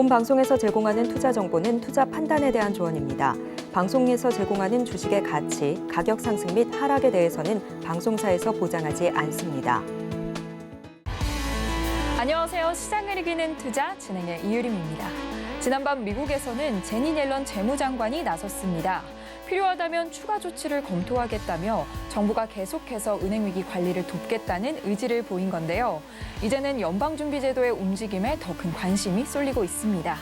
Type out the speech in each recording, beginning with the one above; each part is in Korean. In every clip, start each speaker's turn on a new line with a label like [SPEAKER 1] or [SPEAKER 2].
[SPEAKER 1] 본 방송에서 제공하는 투자 정보는 투자 판단에 대한 조언입니다. 방송에서 제공하는 주식의 가치, 가격 상승 및 하락에 대해서는 방송사에서 보장하지 않습니다.
[SPEAKER 2] 안녕하세요. 시장을 이기는 투자 진행의 이유림입니다. 지난밤 미국에서는 제닛 옐런 재무장관이 나섰습니다. 필요하다면 추가 조치를 검토하겠다며 정부가 계속해서 은행 위기 관리를 돕겠다는 의지를 보인 건데요. 이제는 연방준비제도의 움직임에 더 큰 관심이 쏠리고 있습니다.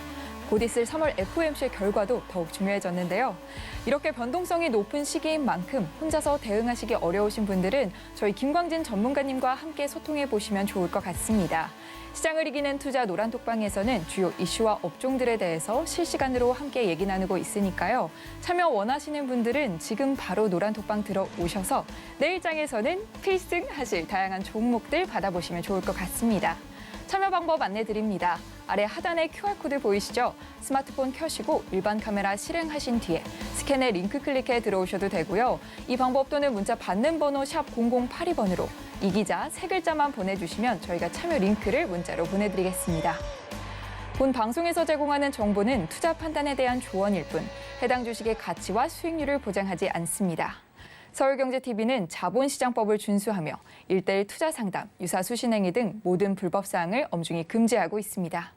[SPEAKER 2] 곧 있을 3월 FOMC 결과도 더욱 중요해졌는데요. 이렇게 변동성이 높은 시기인 만큼 혼자서 대응하시기 어려우신 분들은 저희 김광진 전문가님과 함께 소통해 보시면 좋을 것 같습니다. 시장을 이기는 투자 노란톡방에서는 주요 이슈와 업종들에 대해서 실시간으로 함께 얘기 나누고 있으니까요. 참여 원하시는 분들은 지금 바로 노란톡방 들어오셔서 내일장에서는 필승하실 다양한 종목들 받아보시면 좋을 것 같습니다. 참여 방법 안내드립니다. 아래 하단에 QR코드 보이시죠? 스마트폰 켜시고 일반 카메라 실행하신 뒤에 스캔의 링크 클릭해 들어오셔도 되고요. 이 방법 또는 문자 받는 번호 샵 0082번으로 이 기자 세 글자만 보내주시면 저희가 참여 링크를 문자로 보내드리겠습니다. 본 방송에서 제공하는 정보는 투자 판단에 대한 조언일 뿐 해당 주식의 가치와 수익률을 보장하지 않습니다. 서울경제TV는 자본시장법을 준수하며 1:1 투자 상담, 유사 수신행위 등 모든 불법 사항을 엄중히 금지하고 있습니다.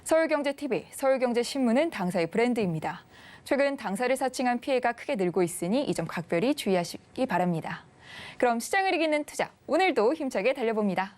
[SPEAKER 2] 서울경제TV, 서울경제신문은 당사의 브랜드입니다. 최근 당사를 사칭한 피해가 크게 늘고 있으니 이 점 각별히 주의하시기 바랍니다. 그럼 시장을 이기는 투자, 오늘도 힘차게 달려봅니다.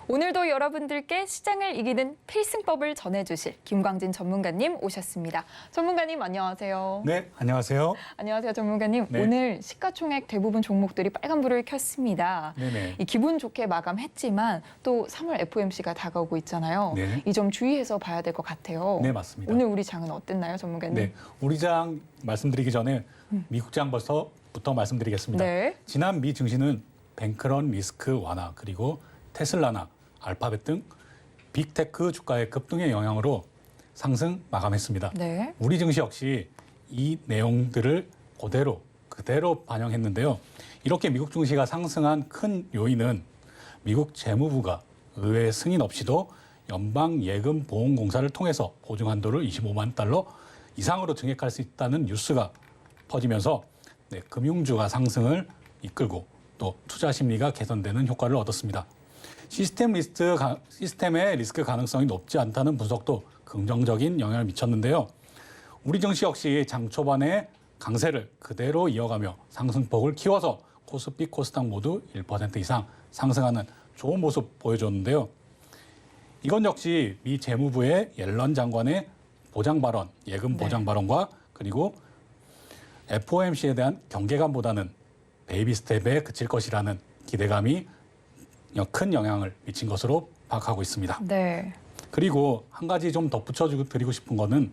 [SPEAKER 2] 오늘도 여러분들께 시장을 이기는 필승법을 전해주실 김광진 전문가님 오셨습니다. 전문가님 안녕하세요.
[SPEAKER 3] 네, 안녕하세요.
[SPEAKER 2] 안녕하세요, 전문가님.
[SPEAKER 3] 네.
[SPEAKER 2] 오늘 시가총액 대부분 종목들이 빨간불을 켰습니다.
[SPEAKER 3] 네네.
[SPEAKER 2] 이 기분 좋게 마감했지만 또 3월 FOMC가 다가오고 있잖아요.
[SPEAKER 3] 네.
[SPEAKER 2] 이 점 주의해서 봐야 될 것 같아요.
[SPEAKER 3] 네, 맞습니다.
[SPEAKER 2] 오늘 우리 장은 어땠나요, 전문가님?
[SPEAKER 3] 네, 우리 장 말씀드리기 전에 미국 장 벌써부터 말씀드리겠습니다.
[SPEAKER 2] 네.
[SPEAKER 3] 지난 미 증시는 뱅크런 리스크 완화 그리고 테슬라나 알파벳 등 빅테크 주가의 급등의 영향으로 상승 마감했습니다.
[SPEAKER 2] 네.
[SPEAKER 3] 우리 증시 역시 이 내용들을 그대로 반영했는데요. 이렇게 미국 증시가 상승한 큰 요인은 미국 재무부가 의회 승인 없이도 연방예금보험공사를 통해서 보증한도를 25만 달러 이상으로 증액할 수 있다는 뉴스가 퍼지면서 금융주가 상승을 이끌고 또 투자 심리가 개선되는 효과를 얻었습니다. 시스템의 리스크 가능성이 높지 않다는 분석도 긍정적인 영향을 미쳤는데요. 우리 증시 역시 장 초반에 강세를 그대로 이어가며 상승폭을 키워서 코스피, 코스닥 모두 1% 이상 상승하는 좋은 모습 보여줬는데요. 이건 역시 미 재무부의 옐런 장관의 보장 발언, 예금 보장 발언과 그리고 FOMC에 대한 경계감보다는 베이비 스텝에 그칠 것이라는 기대감이 큰 영향을 미친 것으로 파악하고 있습니다.
[SPEAKER 2] 네.
[SPEAKER 3] 그리고 한 가지 좀 덧붙여 드리고 싶은 거는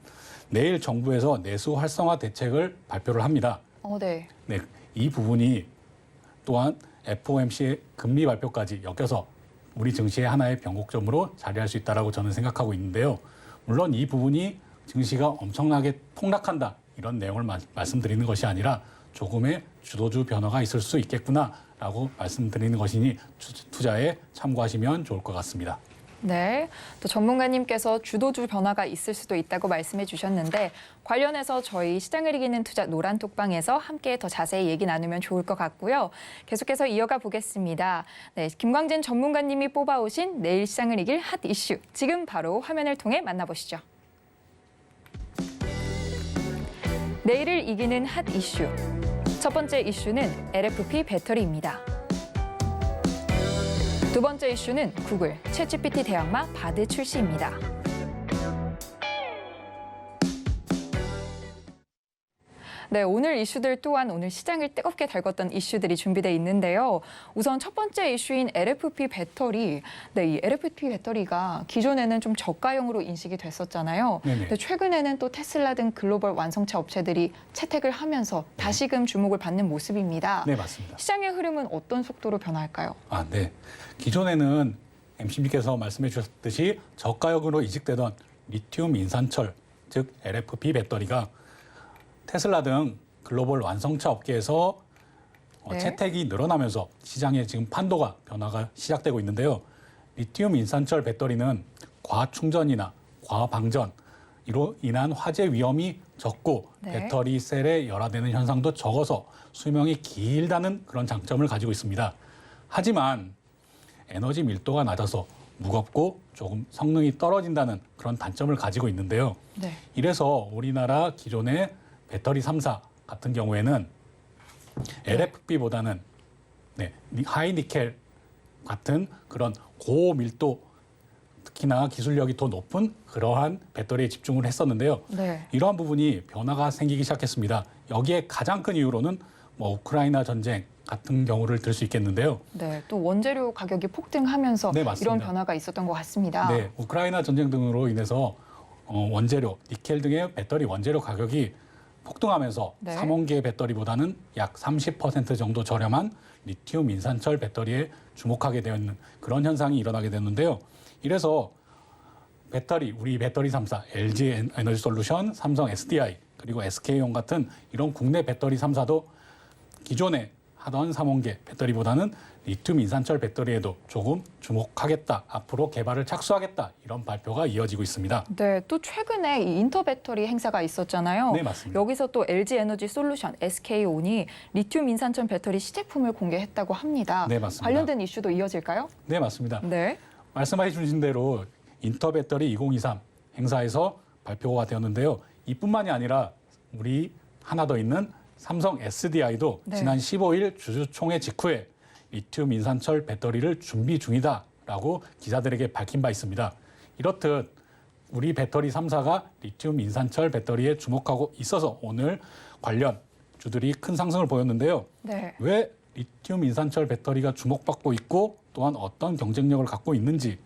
[SPEAKER 3] 내일 정부에서 내수 활성화 대책을 발표를 합니다.
[SPEAKER 2] 네.
[SPEAKER 3] 네, 이 부분이 또한 FOMC의 금리 발표까지 엮여서 우리 증시의 하나의 변곡점으로 자리할 수 있다고 저는 생각하고 있는데요. 물론 이 부분이 증시가 엄청나게 폭락한다 이런 내용을 말씀드리는 것이 아니라 조금의 주도주 변화가 있을 수 있겠구나라고 말씀드리는 것이니 투자에 참고하시면 좋을 것 같습니다.
[SPEAKER 2] 네, 또 전문가님께서 주도주 변화가 있을 수도 있다고 말씀해 주셨는데 관련해서 저희 시장을 이기는 투자 노란톡방에서 함께 더 자세히 얘기 나누면 좋을 것 같고요. 계속해서 이어가 보겠습니다. 네, 김광진 전문가님이 뽑아오신 내일 시장을 이길 핫 이슈 지금 바로 화면을 통해 만나보시죠. 내일을 이기는 핫 이슈. 첫 번째 이슈는 LFP 배터리입니다. 두 번째 이슈는 구글, 챗GPT 대항마 바드 출시입니다. 네, 오늘 이슈들 또한 오늘 시장을 뜨겁게 달궜던 이슈들이 준비돼 있는데요. 우선 첫 번째 이슈인 LFP 배터리. 네, 이 LFP 배터리가 기존에는 좀 저가형으로 인식이 됐었잖아요. 근데 최근에는 또 테슬라 등 글로벌 완성차 업체들이 채택을 하면서 다시금 주목을 받는 모습입니다.
[SPEAKER 3] 네, 맞습니다.
[SPEAKER 2] 시장의 흐름은 어떤 속도로 변할까요?
[SPEAKER 3] 네. 기존에는 MC님께서 말씀해 주셨듯이 저가형으로 이식되던 리튬 인산철, 즉 LFP 배터리가 테슬라 등 글로벌 완성차 업계에서
[SPEAKER 2] 네.
[SPEAKER 3] 채택이 늘어나면서 시장의 지금 판도가 변화가 시작되고 있는데요. 리튬 인산철 배터리는 과충전이나 과방전으로 인한 화재 위험이 적고
[SPEAKER 2] 네.
[SPEAKER 3] 배터리 셀에 열화되는 현상도 적어서 수명이 길다는 그런 장점을 가지고 있습니다. 하지만 에너지 밀도가 낮아서 무겁고 조금 성능이 떨어진다는 그런 단점을 가지고 있는데요.
[SPEAKER 2] 네.
[SPEAKER 3] 이래서 우리나라 기존의 배터리 3사 같은 경우에는 LFP보다는 하이니켈 같은 그런 고밀도 특히나 기술력이 더 높은 그러한 배터리에 집중을 했었는데요.
[SPEAKER 2] 네.
[SPEAKER 3] 이러한 부분이 변화가 생기기 시작했습니다. 여기에 가장 큰 이유로는 우크라이나 전쟁 같은 경우를 들 수 있겠는데요.
[SPEAKER 2] 네, 또 원재료 가격이 폭등하면서
[SPEAKER 3] 네, 맞습니다.
[SPEAKER 2] 이런 변화가 있었던 것 같습니다.
[SPEAKER 3] 네, 우크라이나 전쟁 등으로 인해서 원재료, 니켈 등의 배터리 원재료 가격이 폭등하면서
[SPEAKER 2] 네.
[SPEAKER 3] 삼원계 배터리보다는 약 30% 정도 저렴한 리튬 인산철 배터리에 주목하게 되는 그런 현상이 일어나게 됐는데요. 이래서 우리 배터리 3사, LG 에너지 솔루션, 삼성 SDI, 그리고 SK온 같은 이런 국내 배터리 3사도 기존에 하던 삼원계 배터리보다는 리튬 인산철 배터리에도 조금 주목하겠다, 앞으로 개발을 착수하겠다 이런 발표가 이어지고 있습니다.
[SPEAKER 2] 네, 또 최근에 이 인터배터리 행사가 있었잖아요.
[SPEAKER 3] 네, 맞습니다.
[SPEAKER 2] 여기서 또 LG 에너지 솔루션, SK온이 리튬 인산철 배터리 시제품을 공개했다고 합니다.
[SPEAKER 3] 네, 맞습니다.
[SPEAKER 2] 관련된 이슈도 이어질까요?
[SPEAKER 3] 네, 맞습니다.
[SPEAKER 2] 네.
[SPEAKER 3] 말씀해 주신 대로 인터배터리 2023 행사에서 발표가 되었는데요. 이뿐만이 아니라 우리 하나 더 있는 삼성 SDI도
[SPEAKER 2] 네.
[SPEAKER 3] 지난 15일 주주총회 직후에 리튬 인산철 배터리를 준비 중이다라고 기자들에게 밝힌 바 있습니다. 이렇듯 우리 배터리 3사가 리튬 인산철 배터리에 주목하고 있어서 오늘 관련 주들이 큰 상승을 보였는데요.
[SPEAKER 2] 네.
[SPEAKER 3] 왜 리튬 인산철 배터리가 주목받고 있고 또한 어떤 경쟁력을 갖고 있는지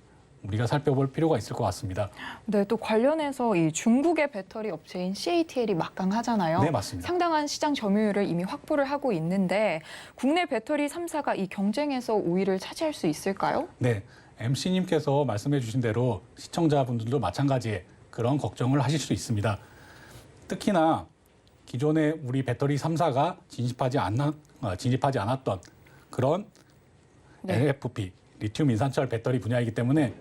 [SPEAKER 3] 우리가 살펴볼 필요가 있을 것 같습니다.
[SPEAKER 2] 네, 또 관련해서 이 중국의 배터리 업체인 CATL이 막강하잖아요.
[SPEAKER 3] 네, 맞습니다.
[SPEAKER 2] 상당한 시장 점유율을 이미 확보를 하고 있는데 국내 배터리 3사가 이 경쟁에서 우위를 차지할 수 있을까요?
[SPEAKER 3] 네, MC님께서 말씀해 주신 대로 시청자분들도 마찬가지의 그런 걱정을 하실 수 있습니다. 특히나 기존에 우리 배터리 3사가 진입하지 않았던 그런
[SPEAKER 2] 네.
[SPEAKER 3] LFP, 리튬 인산철 배터리 분야이기 때문에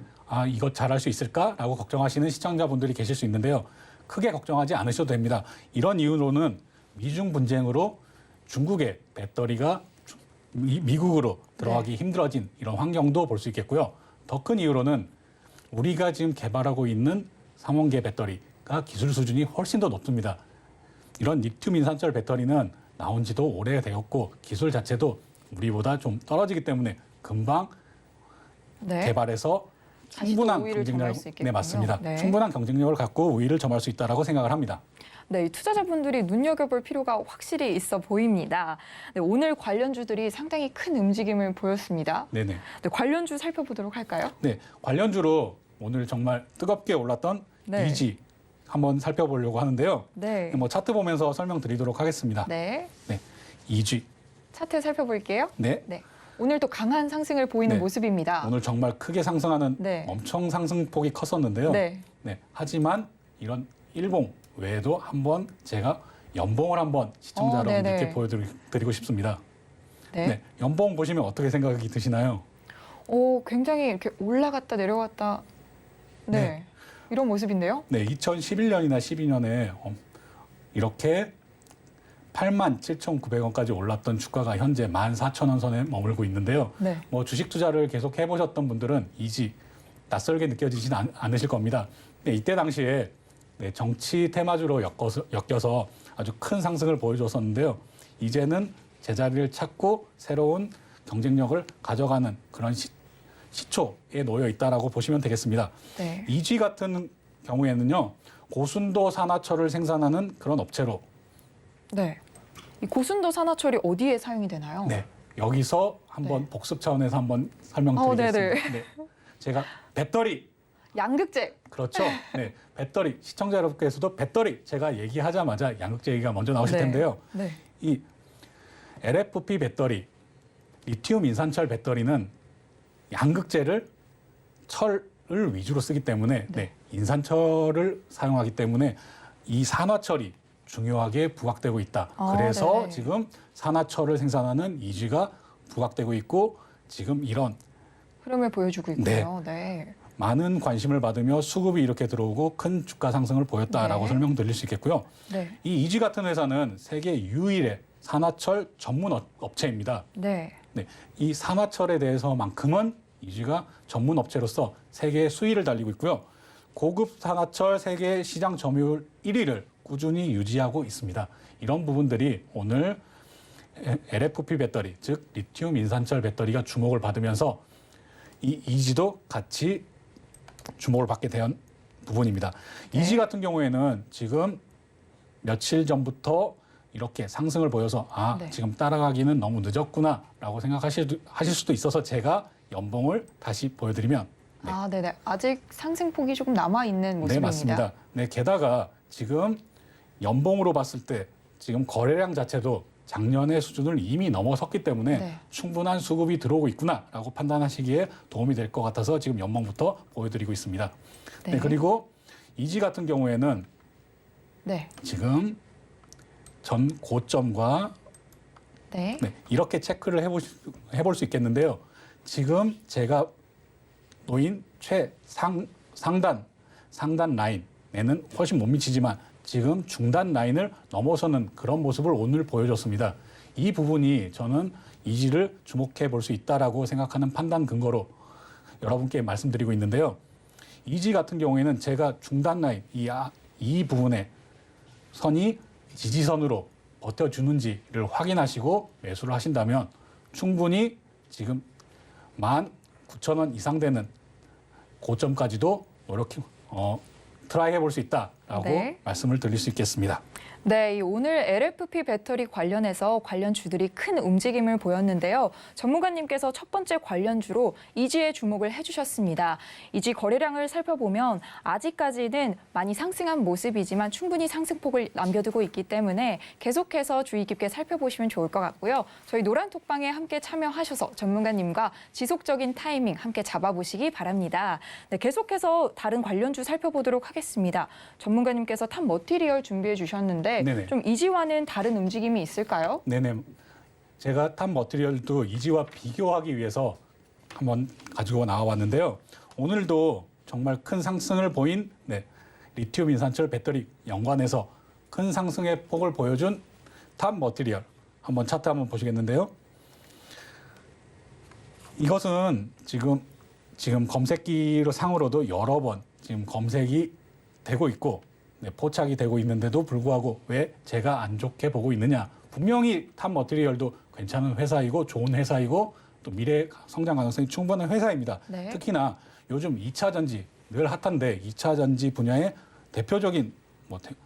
[SPEAKER 3] 이거 잘할 수 있을까라고 걱정하시는 시청자분들이 계실 수 있는데요. 크게 걱정하지 않으셔도 됩니다. 이런 이유로는 미중 분쟁으로 중국의 배터리가 미국으로 들어가기 힘들어진 이런 환경도 볼 수 있겠고요. 더 큰 이유로는 우리가 지금 개발하고 있는 삼원계 배터리가 기술 수준이 훨씬 더 높습니다. 이런 리튬 인산철 배터리는 나온 지도 오래되었고 기술 자체도 우리보다 좀 떨어지기 때문에 금방
[SPEAKER 2] 네.
[SPEAKER 3] 개발해서
[SPEAKER 2] 다시 또
[SPEAKER 3] 충분한
[SPEAKER 2] 우위를 점할
[SPEAKER 3] 경쟁력,
[SPEAKER 2] 수 있겠군요.
[SPEAKER 3] 네, 맞습니다.
[SPEAKER 2] 네.
[SPEAKER 3] 충분한 경쟁력을 갖고 우위를 점할 수 있다라고 생각을 합니다.
[SPEAKER 2] 네, 이 투자자분들이 눈여겨볼 필요가 확실히 있어 보입니다. 네, 오늘 관련주들이 상당히 큰 움직임을 보였습니다.
[SPEAKER 3] 네네.
[SPEAKER 2] 네, 관련주 살펴보도록 할까요?
[SPEAKER 3] 네, 관련주로 오늘 정말 뜨겁게 올랐던
[SPEAKER 2] 네.
[SPEAKER 3] EG 한번 살펴보려고 하는데요.
[SPEAKER 2] 네.
[SPEAKER 3] 차트 보면서 설명드리도록 하겠습니다.
[SPEAKER 2] 네.
[SPEAKER 3] EG.
[SPEAKER 2] 차트 살펴볼게요.
[SPEAKER 3] 네.
[SPEAKER 2] 네. 오늘 또 강한 상승을 보이는
[SPEAKER 3] 네.
[SPEAKER 2] 모습입니다.
[SPEAKER 3] 오늘 정말 크게 상승하는
[SPEAKER 2] 네.
[SPEAKER 3] 엄청 상승폭이 컸었는데요.
[SPEAKER 2] 네.
[SPEAKER 3] 하지만 이런 일봉 외에도 한번 제가 연봉을 한번 시청자 여러분들께
[SPEAKER 2] 네네.
[SPEAKER 3] 보여드리고 싶습니다.
[SPEAKER 2] 네.
[SPEAKER 3] 연봉 보시면 어떻게 생각이 드시나요?
[SPEAKER 2] 오, 굉장히 이렇게 올라갔다 내려갔다. 네.
[SPEAKER 3] 네.
[SPEAKER 2] 이런 모습인데요.
[SPEAKER 3] 네, 2011년이나 12년에 이렇게 87,900원까지 올랐던 주가가 현재 14,000원 선에 머물고 있는데요.
[SPEAKER 2] 네.
[SPEAKER 3] 주식 투자를 계속 해보셨던 분들은 이지 낯설게 느껴지진 않으실 겁니다. 네, 이때 당시에 정치 테마주로 엮여서 아주 큰 상승을 보여줬었는데요. 이제는 제자리를 찾고 새로운 경쟁력을 가져가는 그런 시초에 놓여 있다라고 보시면 되겠습니다.
[SPEAKER 2] 네.
[SPEAKER 3] 이지 같은 경우에는요, 고순도 산화철을 생산하는 그런 업체로
[SPEAKER 2] 네. 이 고순도 산화철이 어디에 사용이 되나요?
[SPEAKER 3] 네, 여기서 한번
[SPEAKER 2] 네.
[SPEAKER 3] 복습 차원에서 한번 설명드리겠습니다. 네. 제가 배터리
[SPEAKER 2] 양극재.
[SPEAKER 3] 그렇죠. 네, 배터리 시청자 여러분께서도 배터리 제가 얘기하자마자 양극재 얘기가 먼저 나오실
[SPEAKER 2] 네.
[SPEAKER 3] 텐데요.
[SPEAKER 2] 네.
[SPEAKER 3] 이 LFP 배터리, 리튬 인산철 배터리는 양극재를 철을 위주로 쓰기 때문에 네, 인산철을 사용하기 때문에 이 산화철이 중요하게 부각되고 있다.
[SPEAKER 2] 아,
[SPEAKER 3] 그래서
[SPEAKER 2] 네.
[SPEAKER 3] 지금 산화철을 생산하는 이지가 부각되고 있고 지금 이런
[SPEAKER 2] 흐름을 보여주고 있고요. 네.
[SPEAKER 3] 많은 관심을 받으며 수급이 이렇게 들어오고 큰 주가 상승을 보였다라고
[SPEAKER 2] 네.
[SPEAKER 3] 설명드릴 수 있겠고요.
[SPEAKER 2] 네.
[SPEAKER 3] 이 이지 같은 회사는 세계 유일의 산화철 전문 업체입니다.
[SPEAKER 2] 네.
[SPEAKER 3] 네, 이 산화철에 대해서만큼은 이지가 전문 업체로서 세계 수위를 달리고 있고요. 고급 산화철 세계 시장 점유율 1위를 꾸준히 유지하고 있습니다. 이런 부분들이 오늘 LFP 배터리, 즉 리튬 인산철 배터리가 주목을 받으면서 이 이지도 같이 주목을 받게 된 부분입니다.
[SPEAKER 2] 네.
[SPEAKER 3] 이지 같은 경우에는 지금 며칠 전부터 이렇게 상승을 보여서
[SPEAKER 2] 네.
[SPEAKER 3] 지금 따라가기는 너무 늦었구나라고 생각하실 수도 있어서 제가 연봉을 다시 보여드리면 네.
[SPEAKER 2] 아, 네네. 아직 상승폭이 조금 남아 있는 모습입니다.
[SPEAKER 3] 네, 맞습니다. 네, 게다가 지금 연봉으로 봤을 때 지금 거래량 자체도 작년의 수준을 이미 넘어섰기 때문에
[SPEAKER 2] 네.
[SPEAKER 3] 충분한 수급이 들어오고 있구나라고 판단하시기에 도움이 될 것 같아서 지금 연봉부터 보여드리고 있습니다.
[SPEAKER 2] 네.
[SPEAKER 3] 네, 그리고 이지 같은 경우에는
[SPEAKER 2] 네.
[SPEAKER 3] 지금 전 고점과
[SPEAKER 2] 네.
[SPEAKER 3] 네, 이렇게 체크를 해볼 수 있겠는데요. 지금 제가 놓인 상단 라인에는 훨씬 못 미치지만 지금 중단 라인을 넘어서는 그런 모습을 오늘 보여줬습니다. 이 부분이 저는 이지를 주목해 볼 수 있다라고 생각하는 판단 근거로 여러분께 말씀드리고 있는데요. 이지 같은 경우에는 제가 중단 라인 이 부분에 선이 지지선으로 버텨주는지를 확인하시고 매수를 하신다면 충분히 지금 19,000원 이상 되는 고점까지도 트라이 해볼 수 있다라고
[SPEAKER 2] 네.
[SPEAKER 3] 말씀을 드릴 수 있겠습니다.
[SPEAKER 2] 네, 이 오늘 LFP 배터리 관련해서 관련주들이 큰 움직임을 보였는데요. 전문가님께서 첫 번째 관련주로 이지에 주목을 해주셨습니다. 이지 거래량을 살펴보면 아직까지는 많이 상승한 모습이지만 충분히 상승폭을 남겨두고 있기 때문에 계속해서 주의 깊게 살펴보시면 좋을 것 같고요. 저희 노란톡방에 함께 참여하셔서 전문가님과 지속적인 타이밍 함께 잡아보시기 바랍니다. 네, 계속해서 다른 관련주 살펴보도록 하겠습니다. 전문가님께서 탑 머티리얼 준비해 주셨는데
[SPEAKER 3] 네네.
[SPEAKER 2] 좀 이지와는 다른 움직임이 있을까요?
[SPEAKER 3] 네네. 제가 탑 머티리얼도 이지와 비교하기 위해서 한번 가지고 나와봤는데요. 오늘도 정말 큰 상승을 보인 리튬 인산철 배터리 연관해서 큰 상승의 폭을 보여준 탑 머티리얼 한번 차트 한번 보시겠는데요. 이것은 지금 검색기로 상으로도 여러 번 지금 검색이 되고 있고 포착이 되고 있는데도 불구하고 왜 제가 안 좋게 보고 있느냐. 분명히 탑 머티리얼도 괜찮은 회사이고 좋은 회사이고 또 미래 성장 가능성이 충분한 회사입니다.
[SPEAKER 2] 네.
[SPEAKER 3] 특히나 요즘 2차 전지 늘 핫한데 2차 전지 분야의 대표적인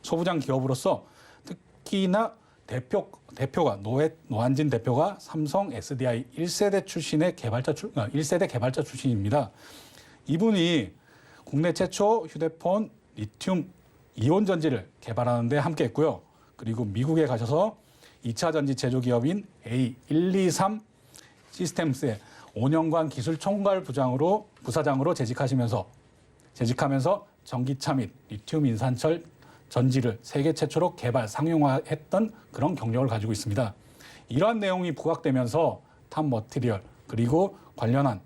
[SPEAKER 3] 소부장 기업으로서 특히나 대표가 노한진 대표가 삼성 SDI 1세대 출신의 1세대 개발자 출신입니다. 이분이 국내 최초 휴대폰 리튬 이온 전지를 개발하는 데 함께했고요. 그리고 미국에 가셔서 2차 전지 제조기업인 A123 시스템스의 5년간 기술 총괄 부사장으로 재직하면서 전기차 및 리튬 인산철 전지를 세계 최초로 개발, 상용화했던 그런 경력을 가지고 있습니다. 이러한 내용이 부각되면서 탑 머티리얼 그리고 관련한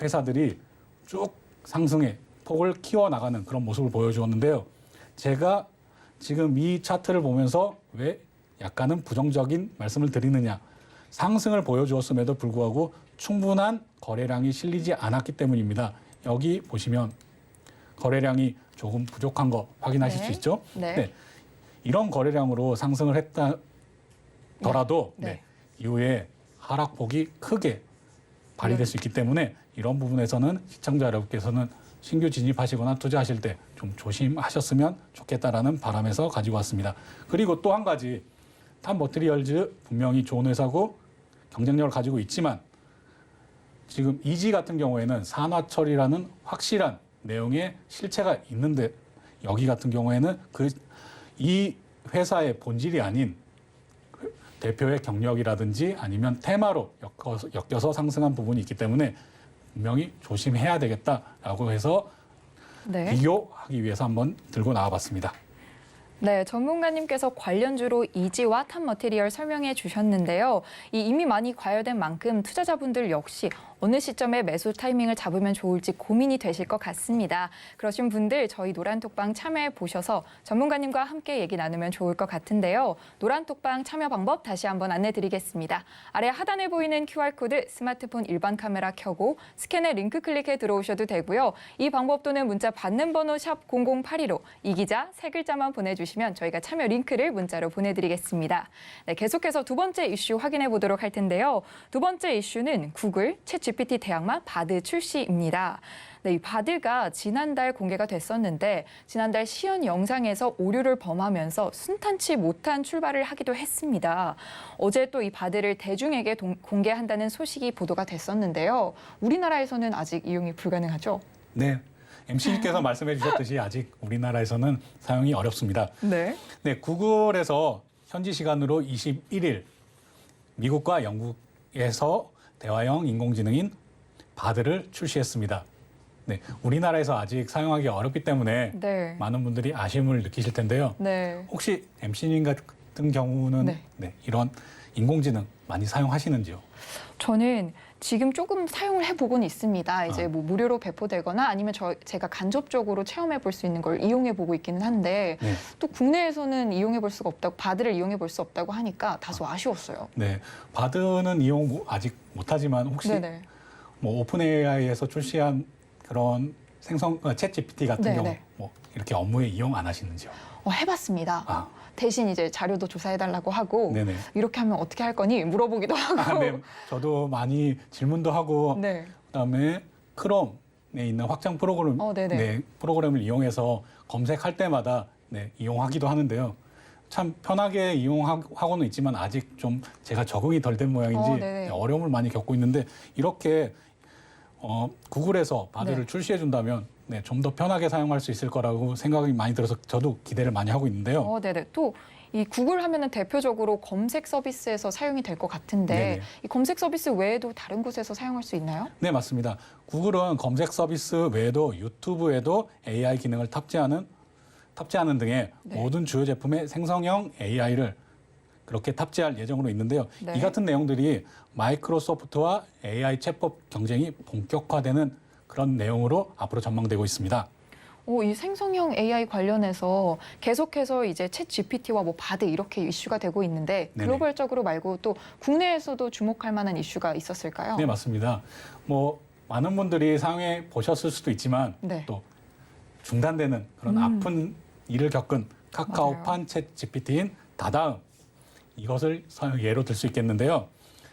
[SPEAKER 3] 회사들이 쭉 상승의 폭을 키워나가는 그런 모습을 보여주었는데요. 제가 지금 이 차트를 보면서 왜 약간은 부정적인 말씀을 드리느냐. 상승을 보여주었음에도 불구하고 충분한 거래량이 실리지 않았기 때문입니다. 여기 보시면 거래량이 조금 부족한 거 확인하실
[SPEAKER 2] 네.
[SPEAKER 3] 수 있죠?
[SPEAKER 2] 네.
[SPEAKER 3] 이런 거래량으로 상승을 했더라도
[SPEAKER 2] 네.
[SPEAKER 3] 이후에 하락폭이 크게 발휘될 수 있기 때문에 이런 부분에서는 시청자 여러분께서는 신규 진입하시거나 투자하실 때 좀 조심하셨으면 좋겠다라는 바람에서 가지고 왔습니다. 그리고 또 한 가지, 탑 머티리얼즈 분명히 좋은 회사고 경쟁력을 가지고 있지만 지금 이지 같은 경우에는 산화철이라는 확실한 내용의 실체가 있는데 여기 같은 경우에는 이 회사의 본질이 아닌 대표의 경력이라든지 아니면 테마로 엮여서 상승한 부분이 있기 때문에 분명히 조심해야 되겠다라고 해서
[SPEAKER 2] 네.
[SPEAKER 3] 비교하기 위해서 한번 들고 나와봤습니다.
[SPEAKER 2] 네, 전문가님께서 관련주로 이지와 탑 머티리얼 설명해 주셨는데요. 이미 많이 과열된 만큼 투자자분들 역시 어느 시점에 매수 타이밍을 잡으면 좋을지 고민이 되실 것 같습니다. 그러신 분들 저희 노란톡방 참여해 보셔서 전문가님과 함께 얘기 나누면 좋을 것 같은데요. 노란톡방 참여 방법 다시 한번 안내 드리겠습니다. 아래 하단에 보이는 QR코드 스마트폰 일반 카메라 켜고 스캔에 링크 클릭해 들어오셔도 되고요. 이 방법 또는 문자 받는 번호 샵 0082로 이 기자 세 글자만 보내주시면 저희가 참여 링크를 문자로 보내드리겠습니다. 네, 계속해서 두 번째 이슈 확인해 보도록 할 텐데요. 두 번째 이슈는 구글, 챗GPT 대항마 바드 출시입니다. 네, 이 바드가 지난달 공개가 됐었는데 지난달 시연 영상에서 오류를 범하면서 순탄치 못한 출발을 하기도 했습니다. 어제 또 이 바드를 대중에게 공개한다는 소식이 보도가 됐었는데요. 우리나라에서는 아직 이용이 불가능하죠?
[SPEAKER 3] 네, MC님께서 말씀해 주셨듯이 아직 우리나라에서는 사용이 어렵습니다.
[SPEAKER 2] 네.
[SPEAKER 3] 네, 구글에서 현지 시간으로 21일 미국과 영국에서 대화형 인공지능인 바드를 출시했습니다. 네, 우리나라에서 아직 사용하기 어렵기 때문에
[SPEAKER 2] 네.
[SPEAKER 3] 많은 분들이 아쉬움을 느끼실 텐데요.
[SPEAKER 2] 네.
[SPEAKER 3] 혹시 MC님 같은 경우는
[SPEAKER 2] 네.
[SPEAKER 3] 이런 인공지능 많이 사용하시는지요?
[SPEAKER 2] 저는 지금 조금 사용을 해보곤 있습니다. 이제 뭐 무료로 배포되거나 아니면 제가 간접적으로 체험해 볼 수 있는 걸 이용해 보고 있기는 한데
[SPEAKER 3] 네.
[SPEAKER 2] 또 국내에서는 이용해 볼 수가 없다고 바드를 이용해 볼 수 없다고 하니까 다소 아쉬웠어요.
[SPEAKER 3] 네, 바드는 이용 아직 못하지만 혹시
[SPEAKER 2] 네네.
[SPEAKER 3] 뭐 오픈 AI에서 출시한 그런 챗 GPT 같은
[SPEAKER 2] 네네.
[SPEAKER 3] 경우 뭐 이렇게 업무에 이용 안 하시는지요?
[SPEAKER 2] 해봤습니다.
[SPEAKER 3] 아,
[SPEAKER 2] 대신 이제 자료도 조사해달라고 하고
[SPEAKER 3] 네네.
[SPEAKER 2] 이렇게 하면 어떻게 할 거니 물어보기도 하고.
[SPEAKER 3] 네, 저도 많이 질문도 하고
[SPEAKER 2] 네.
[SPEAKER 3] 그다음에 크롬에 있는 확장 프로그램,
[SPEAKER 2] 네네.
[SPEAKER 3] 프로그램을 이용해서 검색할 때마다 이용하기도 하는데요. 참 편하게 이용하고는 있지만 아직 좀 제가 적응이 덜 된 모양인지
[SPEAKER 2] 네네.
[SPEAKER 3] 어려움을 많이 겪고 있는데 이렇게 구글에서 바드를 출시해 준다면 좀 더 편하게 사용할 수 있을 거라고 생각이 많이 들어서 저도 기대를 많이 하고 있는데요.
[SPEAKER 2] 네네. 또 이 구글 하면은 대표적으로 검색 서비스에서 사용이 될 것 같은데
[SPEAKER 3] 네네.
[SPEAKER 2] 이 검색 서비스 외에도 다른 곳에서 사용할 수 있나요?
[SPEAKER 3] 네, 맞습니다. 구글은 검색 서비스 외에도 유튜브에도 AI 기능을 탑재하는 등의 모든 주요 제품의 생성형 AI를 그렇게 탑재할 예정으로 있는데요.
[SPEAKER 2] 네.
[SPEAKER 3] 이 같은 내용들이 마이크로소프트와 AI 챗봇 경쟁이 본격화되는 그런 내용으로 앞으로 전망되고 있습니다.
[SPEAKER 2] 이 생성형 AI 관련해서 계속해서 이제 챗 GPT와 뭐 바드 이렇게 이슈가 되고 있는데
[SPEAKER 3] 네네.
[SPEAKER 2] 글로벌적으로 말고 또 국내에서도 주목할 만한 이슈가 있었을까요?
[SPEAKER 3] 네, 맞습니다. 뭐 많은 분들이 사용해 보셨을 수도 있지만
[SPEAKER 2] 네.
[SPEAKER 3] 또 중단되는 그런 아픈 일을 겪은 카카오판 챗 GPT인 다다음 이것을 예로 들 수 있겠는데요.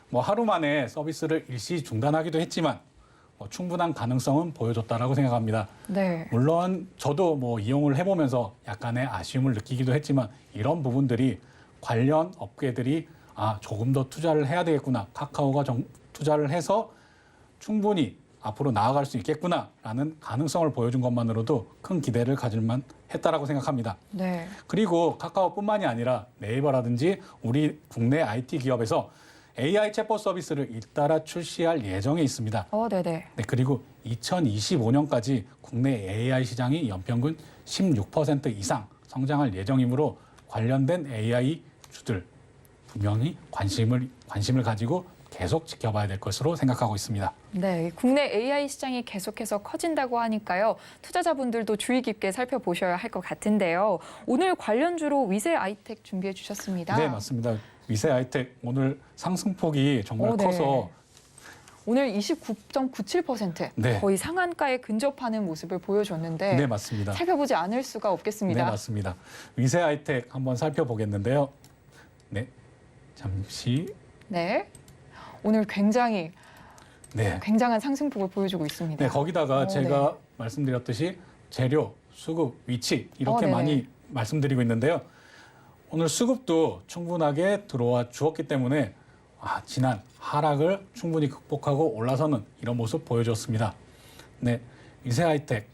[SPEAKER 3] 뭐 하루 만에 서비스를 일시 중단하기도 했지만 충분한 가능성은 보여줬다라고 생각합니다.
[SPEAKER 2] 네.
[SPEAKER 3] 물론 저도 뭐 이용을 해보면서 약간의 아쉬움을 느끼기도 했지만 이런 부분들이 관련 업계들이 조금 더 투자를 해야 되겠구나. 카카오가 투자를 해서 충분히 앞으로 나아갈 수 있겠구나라는 가능성을 보여준 것만으로도 큰 기대를 가질만 했다라고 생각합니다.
[SPEAKER 2] 네.
[SPEAKER 3] 그리고 카카오뿐만이 아니라 네이버라든지 우리 국내 IT 기업에서 AI 챗봇 서비스를 잇따라 출시할 예정에 있습니다.
[SPEAKER 2] 네네.
[SPEAKER 3] 네, 그리고 2025년까지 국내 AI 시장이 연평균 16% 이상 성장할 예정이므로 관련된 AI 주들 분명히 관심을 가지고 계속 지켜봐야 될 것으로 생각하고 있습니다.
[SPEAKER 2] 네, 국내 AI 시장이 계속해서 커진다고 하니까요. 투자자분들도 주의 깊게 살펴보셔야 할 것 같은데요. 오늘 관련주로 위세 아이텍 준비해 주셨습니다.
[SPEAKER 3] 네, 맞습니다. 위세 아이텍 오늘 상승폭이 정말
[SPEAKER 2] 네.
[SPEAKER 3] 커서
[SPEAKER 2] 오늘 29.97%
[SPEAKER 3] 네.
[SPEAKER 2] 거의 상한가에 근접하는 모습을 보여줬는데
[SPEAKER 3] 네, 맞습니다.
[SPEAKER 2] 살펴보지 않을 수가 없겠습니다.
[SPEAKER 3] 네, 맞습니다. 위세 아이텍 한번 살펴보겠는데요. 네, 잠시.
[SPEAKER 2] 네, 오늘 굉장히
[SPEAKER 3] 네.
[SPEAKER 2] 굉장한 상승폭을 보여주고 있습니다.
[SPEAKER 3] 네, 거기다가 제가
[SPEAKER 2] 네.
[SPEAKER 3] 말씀드렸듯이 재료, 수급, 위치 이렇게
[SPEAKER 2] 네네.
[SPEAKER 3] 많이 말씀드리고 있는데요. 오늘 수급도 충분하게 들어와 주었기 때문에 지난 하락을 충분히 극복하고 올라서는 이런 모습 보여줬습니다. 네, 위세 하이텍.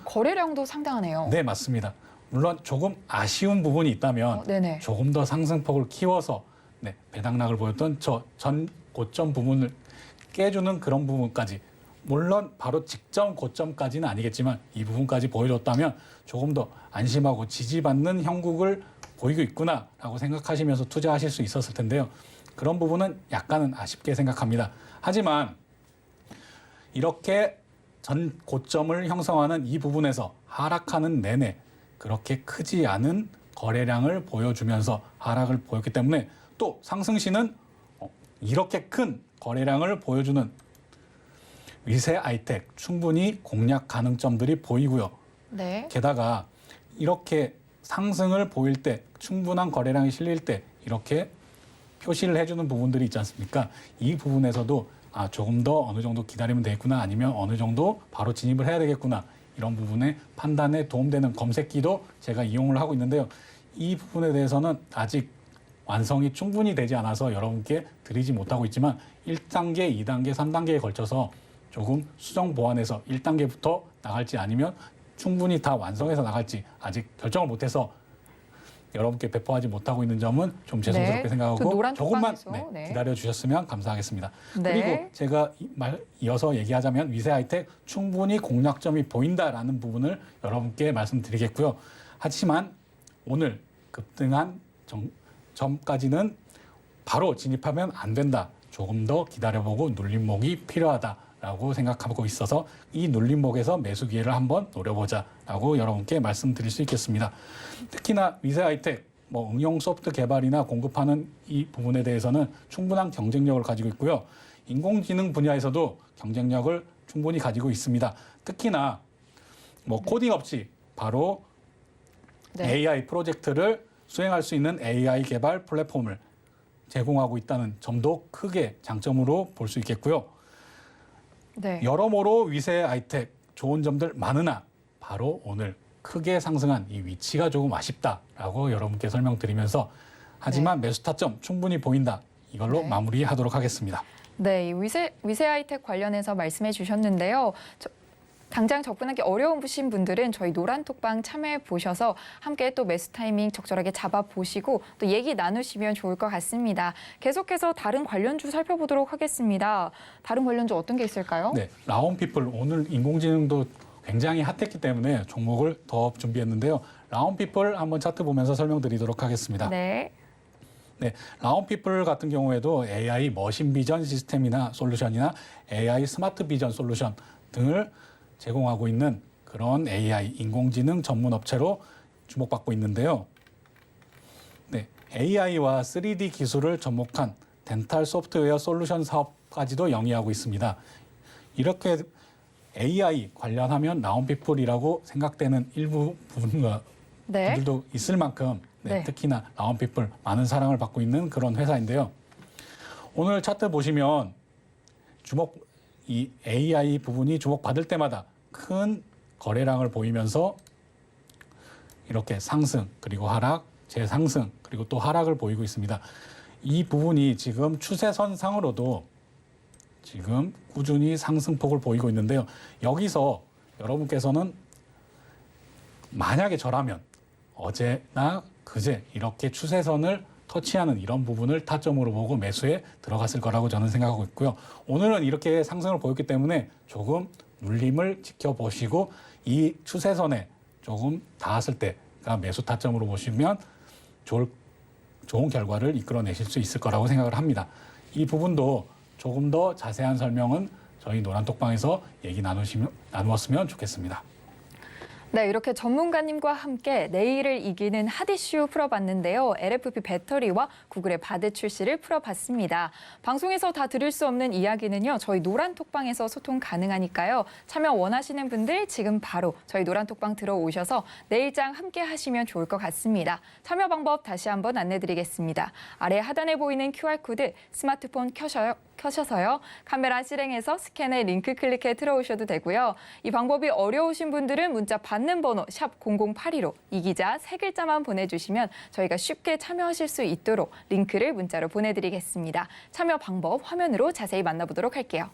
[SPEAKER 2] 거래량도 상당하네요.
[SPEAKER 3] 네, 맞습니다. 물론 조금 아쉬운 부분이 있다면
[SPEAKER 2] 네네.
[SPEAKER 3] 조금 더 상승폭을 키워서 배당락을 보였던 저 전 고점 부분을 깨주는 그런 부분까지, 물론 바로 직전 고점까지는 아니겠지만 이 부분까지 보여줬다면 조금 더 안심하고 지지받는 형국을 보이고 있구나라고 생각하시면서 투자하실 수 있었을 텐데요. 그런 부분은 약간은 아쉽게 생각합니다. 하지만 이렇게 전 고점을 형성하는 이 부분에서 하락하는 내내 그렇게 크지 않은 거래량을 보여주면서 하락을 보였기 때문에 또 상승 시는 이렇게 큰 거래량을 보여주는 위세 하이텍 충분히 공략 가능점들이 보이고요.
[SPEAKER 2] 네.
[SPEAKER 3] 게다가 이렇게 상승을 보일 때, 충분한 거래량이 실릴 때 이렇게 표시를 해주는 부분들이 있지 않습니까? 이 부분에서도 조금 더 어느 정도 기다리면 되겠구나, 아니면 어느 정도 바로 진입을 해야 되겠구나, 이런 부분의 판단에 도움되는 검색기도 제가 이용을 하고 있는데요. 이 부분에 대해서는 아직 완성이 충분히 되지 않아서 여러분께 드리지 못하고 있지만 1단계, 2단계, 3단계에 걸쳐서 조금 수정 보완해서 1단계부터 나갈지 아니면 충분히 다 완성해서 나갈지 아직 결정을 못해서 여러분께 배포하지 못하고 있는 점은 좀 죄송스럽게
[SPEAKER 2] 네.
[SPEAKER 3] 생각하고 조금만
[SPEAKER 2] 톡방에서,
[SPEAKER 3] 기다려 주셨으면 감사하겠습니다.
[SPEAKER 2] 네.
[SPEAKER 3] 그리고 제가 이어서 얘기하자면 위세 하이텍 충분히 공략점이 보인다라는 부분을 여러분께 말씀드리겠고요. 하지만 오늘 급등한 점까지는 바로 진입하면 안 된다. 조금 더 기다려보고 눌림목이 필요하다라고 생각하고 있어서 이 눌림목에서 매수 기회를 한번 노려보자라고 여러분께 말씀드릴 수 있겠습니다. 특히나 위세 하이텍, 응용 소프트 개발이나 공급하는 이 부분에 대해서는 충분한 경쟁력을 가지고 있고요. 인공지능 분야에서도 경쟁력을 충분히 가지고 있습니다. 특히나 코딩 없이 바로 AI 프로젝트를 수행할 수 있는 AI 개발 플랫폼을 제공하고 있다는 점도 크게 장점으로 볼 수 있겠고요.
[SPEAKER 2] 네.
[SPEAKER 3] 여러모로 위세 하이텍 좋은 점들 많으나 바로 오늘 크게 상승한 이 위치가 조금 아쉽다라고 여러분께 설명드리면서 하지만 매수 타점 충분히 보인다. 이걸로 마무리하도록 하겠습니다.
[SPEAKER 2] 네, 이 위세 하이텍 관련해서 말씀해 주셨는데요. 당장 접근하기 어려우신 분들은 저희 노란톡방 참여해 보셔서 함께 또 매수 타이밍 적절하게 잡아보시고 또 얘기 나누시면 좋을 것 같습니다. 계속해서 다른 관련주 살펴보도록 하겠습니다. 다른 관련주 어떤 게 있을까요?
[SPEAKER 3] 네, 라온피플 오늘 인공지능도 굉장히 핫했기 때문에 종목을 더 준비했는데요. 라온피플 한번 차트 보면서 설명드리도록 하겠습니다.
[SPEAKER 2] 네.
[SPEAKER 3] 네, 라온피플 같은 경우에도 AI 머신 비전 시스템이나 솔루션이나 AI 스마트 비전 솔루션 등을 제공하고 있는 그런 AI 인공지능 전문 업체로 주목받고 있는데요. 네, AI와 3D 기술을 접목한 덴탈 소프트웨어 솔루션 사업까지도 영위하고 있습니다. 이렇게 AI 관련하면 라온피플이라고 생각되는 일부 분들도 있을 만큼 특히나 라온피플 많은 사랑을 받고 있는 그런 회사인데요. 오늘 차트 보시면 이 AI 부분이 주목받을 때마다 큰 거래량을 보이면서 이렇게 상승, 그리고 하락, 재상승, 그리고 또 하락을 보이고 있습니다. 이 부분이 지금 추세선상으로도 지금 꾸준히 상승폭을 보이고 있는데요. 여기서 여러분께서는 만약에 저라면 어제나 그제 이렇게 추세선을 터치하는 이런 부분을 타점으로 보고 매수에 들어갔을 거라고 저는 생각하고 있고요. 오늘은 이렇게 상승을 보였기 때문에 조금 눌림을 지켜보시고 이 추세선에 조금 닿았을 때가 매수 타점으로 보시면 좋은 결과를 이끌어내실 수 있을 거라고 생각을 합니다. 이 부분도 조금 더 자세한 설명은 저희 노란톡방에서 얘기 나누었으면 좋겠습니다.
[SPEAKER 2] 네, 이렇게 전문가님과 함께 내일을 이기는 핫이슈 풀어봤는데요. LFP 배터리와 구글의 바드 출시를 풀어봤습니다. 방송에서 다 들을 수 없는 이야기는요. 저희 노란톡방에서 소통 가능하니까요. 참여 원하시는 분들 지금 바로 저희 노란톡방 들어오셔서 내일장 함께 하시면 좋을 것 같습니다. 참여 방법 다시 한번 안내드리겠습니다. 아래 하단에 보이는 QR코드 스마트폰 켜셔서요. 카메라 실행해서 스캔에 링크 클릭해 들어오셔도 되고요. 이 방법이 어려우신 분들은 문자 받는 번호 샵 0082로 이 기자 3글자만 보내주시면 저희가 쉽게 참여하실 수 있도록 링크를 문자로 보내드리겠습니다. 참여 방법 화면으로 자세히 만나보도록 할게요.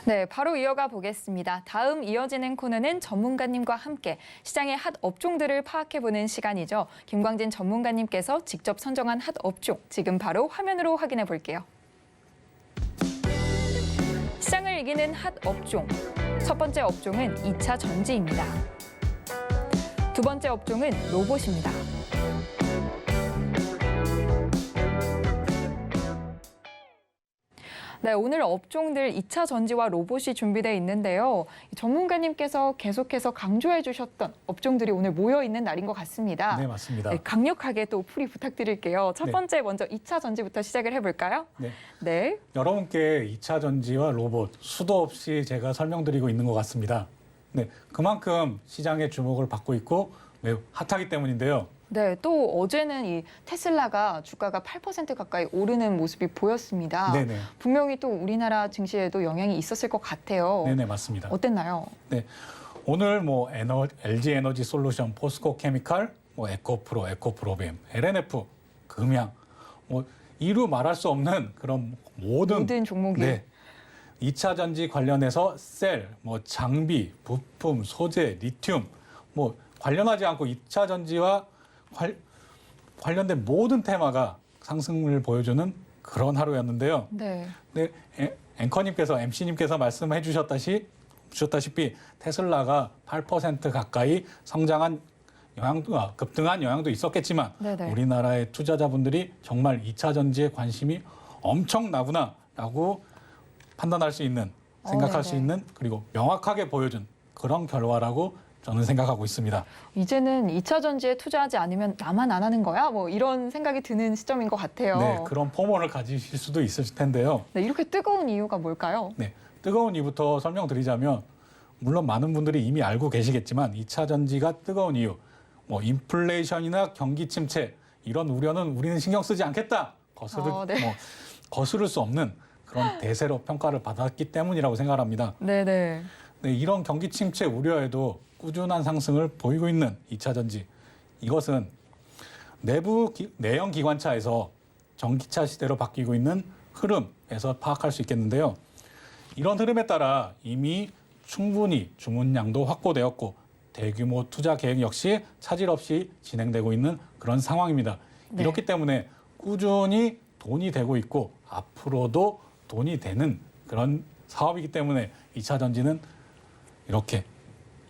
[SPEAKER 2] 네, 바로 이어가 보겠습니다. 다음 이어지는 코너는 전문가님과 함께 시장의 핫 업종들을 파악해보는 시간이죠. 김광진 전문가님께서 직접 선정한 핫 업종, 지금 바로 화면으로 확인해 볼게요. 시장을 이기는 핫 업종. 첫 번째 업종은 2차 전지입니다. 두 번째 업종은 로봇입니다. 네, 오늘 업종들 2차 전지와 로봇이 준비되어 있는데요. 전문가님께서 계속해서 강조해 주셨던 업종들이 오늘 모여 있는 날인 것 같습니다.
[SPEAKER 3] 네, 맞습니다.
[SPEAKER 2] 네, 강력하게 또 풀이 부탁드릴게요. 첫
[SPEAKER 3] 네.
[SPEAKER 2] 번째 먼저 2차 전지부터 시작을 해볼까요?
[SPEAKER 3] 네.
[SPEAKER 2] 네.
[SPEAKER 3] 여러분께 2차 전지와 로봇 수도 없이 제가 설명드리고 있는 것 같습니다. 네, 그만큼 시장의 주목을 받고 있고 매우 핫하기 때문인데요.
[SPEAKER 2] 네, 또 어제는 이 테슬라가 주가가 8% 가까이 오르는 모습이 보였습니다.
[SPEAKER 3] 네네.
[SPEAKER 2] 분명히 또 우리나라 증시에도 영향이 있었을 것 같아요.
[SPEAKER 3] 네네, 맞습니다.
[SPEAKER 2] 어땠나요?
[SPEAKER 3] 네, 오늘 뭐 LG 에너지 솔루션, 포스코 케미칼, 뭐 에코프로, 에코프로빔, LNF, 금양, 뭐 이루 말할 수 없는 그런 모든
[SPEAKER 2] 종목이.
[SPEAKER 3] 네, 2차 전지 관련해서 셀, 뭐 장비, 부품, 소재, 리튬, 뭐 관련하지 않고 2차 전지와 관련된 모든 테마가 상승을 보여주는 그런 하루였는데요.
[SPEAKER 2] 네.
[SPEAKER 3] 네, 앵커님께서, MC님께서 말씀해 주셨다시피 테슬라가 8% 가까이 성장한 영향도, 급등한 영향도 있었겠지만
[SPEAKER 2] 네네.
[SPEAKER 3] 우리나라의 투자자분들이 정말 2차 전지에 관심이 엄청나구나라고 판단할 수 있는, 생각할 수
[SPEAKER 2] 네네.
[SPEAKER 3] 있는, 그리고 명확하게 보여준 그런 결과라고 저는 생각하고 있습니다.
[SPEAKER 2] 이제는 2차 전지에 투자하지 않으면 나만 안 하는 거야? 뭐 이런 생각이 드는 시점인 것 같아요.
[SPEAKER 3] 네, 그런 포문을 가지실 수도 있을 텐데요.
[SPEAKER 2] 네, 이렇게 뜨거운 이유가 뭘까요?
[SPEAKER 3] 네, 뜨거운 이유부터 설명드리자면 물론 많은 분들이 이미 알고 계시겠지만 2차 전지가 뜨거운 이유, 뭐 인플레이션이나 경기 침체 이런 우려는 우리는 신경 쓰지 않겠다.
[SPEAKER 2] 네.
[SPEAKER 3] 거스를 수 없는 그런 대세로 평가를 받았기 때문이라고 생각합니다.
[SPEAKER 2] 네네.
[SPEAKER 3] 네, 이런 경기 침체 우려에도 꾸준한 상승을 보이고 있는 2차 전지. 이것은 내연 기관차에서 전기차 시대로 바뀌고 있는 흐름에서 파악할 수 있겠는데요. 이런 흐름에 따라 이미 충분히 주문량도 확보되었고 대규모 투자 계획 역시 차질 없이 진행되고 있는 그런 상황입니다.
[SPEAKER 2] 네.
[SPEAKER 3] 이렇기 때문에 꾸준히 돈이 되고 있고 앞으로도 돈이 되는 그런 사업이기 때문에 2차 전지는 이렇게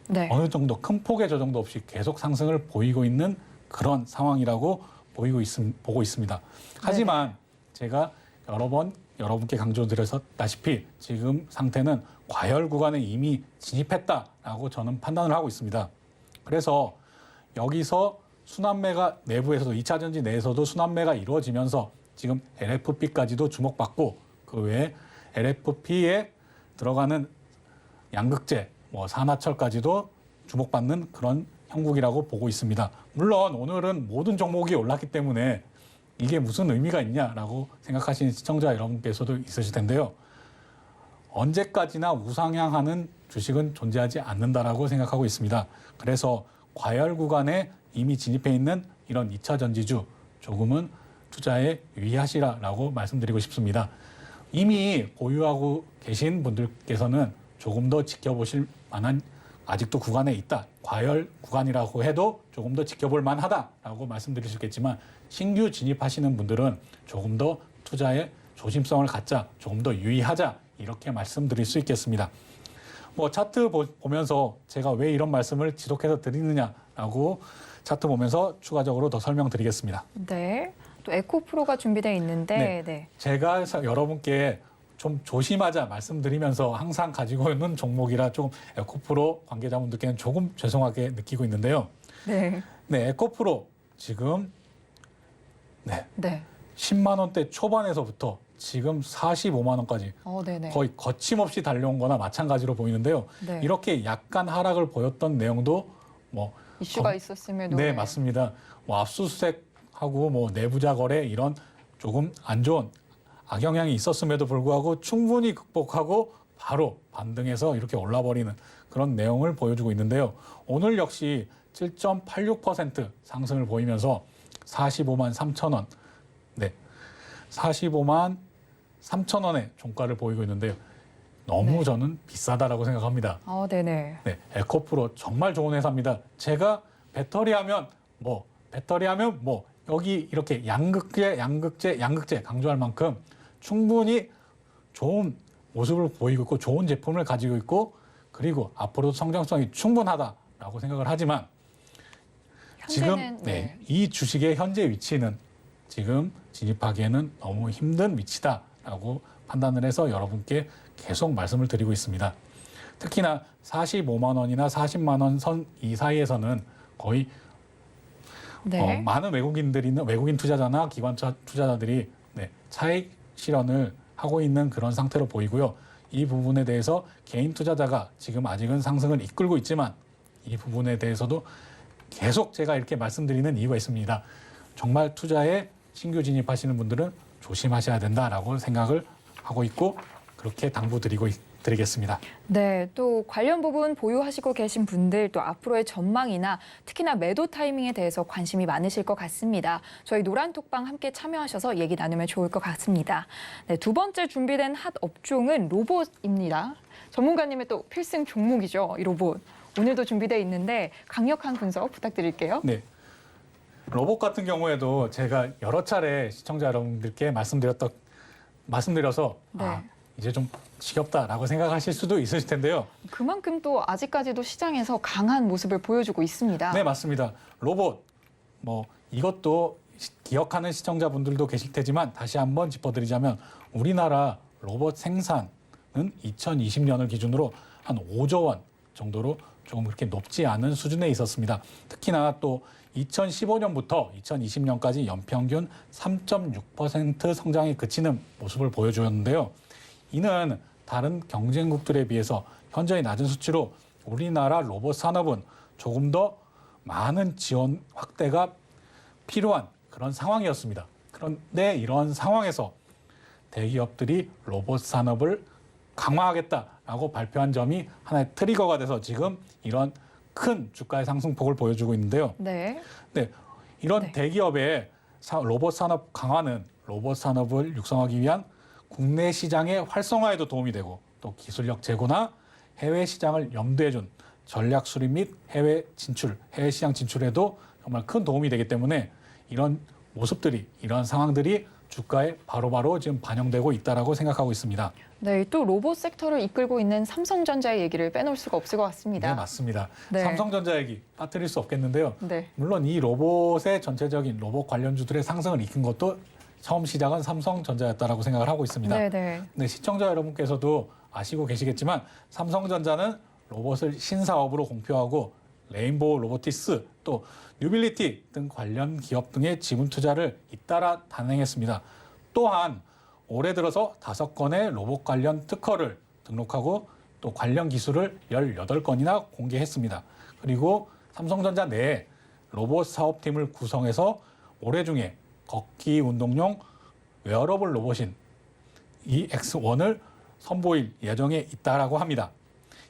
[SPEAKER 2] 네.
[SPEAKER 3] 어느 정도 큰 폭의 조정도 없이 계속 상승을 보이고 있는 그런 상황이라고 보고 있습니다. 하지만 제가 여러 번 여러분께 강조드렸다시피 지금 상태는 과열 구간에 이미 진입했다라고 저는 판단을 하고 있습니다. 그래서 여기서 순환매가 내부에서도 2차 전지 내에서도 순환매가 이루어지면서 지금 LFP까지도 주목받고 그 외에 LFP에 들어가는 양극재, 뭐 산화철까지도 주목받는 그런 형국이라고 보고 있습니다. 물론 오늘은 모든 종목이 올랐기 때문에 이게 무슨 의미가 있냐라고 생각하시는 시청자 여러분께서도 있으실 텐데요. 언제까지나 우상향하는 주식은 존재하지 않는다라고 생각하고 있습니다. 그래서 과열 구간에 이미 진입해 있는 이런 2차 전지주 조금은 투자에 유의하시라라고 말씀드리고 싶습니다. 이미 보유하고 계신 분들께서는 조금 더 지켜보실 만한 아직도 구간에 있다. 과열 구간이라고 해도 조금 더 지켜볼 만하다라고 말씀드릴 수 있겠지만 신규 진입하시는 분들은 조금 더 투자에 조심성을 갖자, 조금 더 유의하자 이렇게 말씀드릴 수 있겠습니다. 뭐 차트 보면서 제가 왜 이런 말씀을 지속해서 드리느냐라고 차트 보면서 추가적으로 더 설명드리겠습니다.
[SPEAKER 2] 네. 또 에코프로가 준비되어 있는데 네.
[SPEAKER 3] 제가 여러분께 좀 조심하자 말씀드리면서 항상 가지고 있는 종목이라 좀 에코프로 관계자분들께는 조금 죄송하게 느끼고 있는데요.
[SPEAKER 2] 네.
[SPEAKER 3] 네, 에코프로 지금
[SPEAKER 2] 네.
[SPEAKER 3] 10만 원대 초반에서부터 지금 45만 원까지
[SPEAKER 2] 네네.
[SPEAKER 3] 거의 거침없이 달려온 거나 마찬가지로 보이는데요.
[SPEAKER 2] 네.
[SPEAKER 3] 이렇게 약간 하락을 보였던 내용도 뭐
[SPEAKER 2] 이슈가 있었음에도.
[SPEAKER 3] 네, 맞습니다. 뭐 압수수색하고 뭐 내부자 거래 이런 조금 안 좋은 악영향이 있었음에도 불구하고 충분히 극복하고 바로 반등해서 이렇게 올라버리는 그런 내용을 보여주고 있는데요. 오늘 역시 7.86% 상승을 보이면서 45만 3천 원, 네, 45만 3천 원의 종가를 보이고 있는데요. 너무
[SPEAKER 2] 네.
[SPEAKER 3] 저는 비싸다라고 생각합니다.
[SPEAKER 2] 네네.
[SPEAKER 3] 네, 에코프로 정말 좋은 회사입니다. 제가 배터리 하면 뭐 여기 이렇게 양극재 강조할 만큼 충분히 좋은 모습을 보이고 있고 좋은 제품을 가지고 있고 그리고 앞으로도 성장성이 충분하다라고 생각을 하지만
[SPEAKER 2] 현재는,
[SPEAKER 3] 지금 이 주식의 현재 위치는 지금 진입하기에는 너무 힘든 위치다라고 판단을 해서 여러분께 계속 말씀을 드리고 있습니다. 특히나 45만 원이나 40만 원 선 이 사이에서는 거의
[SPEAKER 2] 네.
[SPEAKER 3] 많은 외국인 투자자나 기관 투자자들이 차익 실현을 하고 있는 그런 상태로 보이고요. 이 부분에 대해서 개인 투자자가 지금 아직은 상승을 이끌고 있지만 이 부분에 대해서도 계속 제가 이렇게 말씀드리는 이유가 있습니다. 정말 투자에 신규 진입하시는 분들은 조심하셔야 된다라고 생각을 하고 있고 그렇게 당부드리겠습니다.
[SPEAKER 2] 네, 또 관련 부분 보유하시고 계신 분들 또 앞으로의 전망이나 특히나 매도 타이밍에 대해서 관심이 많으실 것 같습니다. 저희 노란톡방 함께 참여하셔서 얘기 나누면 좋을 것 같습니다. 네, 두 번째 준비된 핫 업종은 로봇입니다. 전문가님의 또 필승 종목이죠, 이 로봇. 오늘도 준비되어 있는데 강력한 분석 부탁드릴게요.
[SPEAKER 3] 네. 로봇 같은 경우에도 제가 여러 차례 시청자 여러분들께 말씀드려서
[SPEAKER 2] 네.
[SPEAKER 3] 이제 좀 지겹다라고 생각하실 수도 있으실 텐데요.
[SPEAKER 2] 그만큼 또 아직까지도 시장에서 강한 모습을 보여주고 있습니다.
[SPEAKER 3] 네, 맞습니다. 로봇, 이것도 기억하는 시청자분들도 계실 테지만 다시 한번 짚어드리자면 우리나라 로봇 생산은 2020년을 기준으로 한 5조 원 정도로 조금 그렇게 높지 않은 수준에 있었습니다. 특히나 또 2015년부터 2020년까지 연평균 3.6% 성장이 그치는 모습을 보여주었는데요. 이는 다른 경쟁국들에 비해서 현저히 낮은 수치로 우리나라 로봇 산업은 조금 더 많은 지원 확대가 필요한 그런 상황이었습니다. 그런데 이런 상황에서 대기업들이 로봇 산업을 강화하겠다라고 발표한 점이 하나의 트리거가 돼서 지금 이런 큰 주가의 상승폭을 보여주고 있는데요.
[SPEAKER 2] 네.
[SPEAKER 3] 네, 이런
[SPEAKER 2] 네.
[SPEAKER 3] 대기업의 로봇 산업 강화는 로봇 산업을 육성하기 위한 국내 시장의 활성화에도 도움이 되고 또 기술력 제고나 해외 시장을 염두에 둔 전략 수립 및 해외 시장 진출에도 정말 큰 도움이 되기 때문에 이런 모습들이, 이런 상황들이 주가에 바로바로 지금 반영되고 있다라고 생각하고 있습니다.
[SPEAKER 2] 네, 또 로봇 섹터를 이끌고 있는 삼성전자의 얘기를 빼놓을 수가 없을 것 같습니다.
[SPEAKER 3] 네, 맞습니다.
[SPEAKER 2] 네.
[SPEAKER 3] 삼성전자 얘기 빠뜨릴 수 없겠는데요.
[SPEAKER 2] 네.
[SPEAKER 3] 물론 이 로봇의 전체적인 로봇 관련주들의 상승을 이끈 것도 처음 시작은 삼성전자였다라고 생각을 하고 있습니다.
[SPEAKER 2] 네.
[SPEAKER 3] 네, 시청자 여러분께서도 아시고 계시겠지만 삼성전자는 로봇을 신사업으로 공표하고 레인보우 로보티스 또 뉴빌리티 등 관련 기업 등의 지분 투자를 잇따라 단행했습니다. 또한 올해 들어서 5건의 로봇 관련 특허를 등록하고 또 관련 기술을 18건이나 공개했습니다. 그리고 삼성전자 내에 로봇 사업팀을 구성해서 올해 중에 걷기 운동용 웨어러블 로봇인 EX1을 선보일 예정에 있다라고 합니다.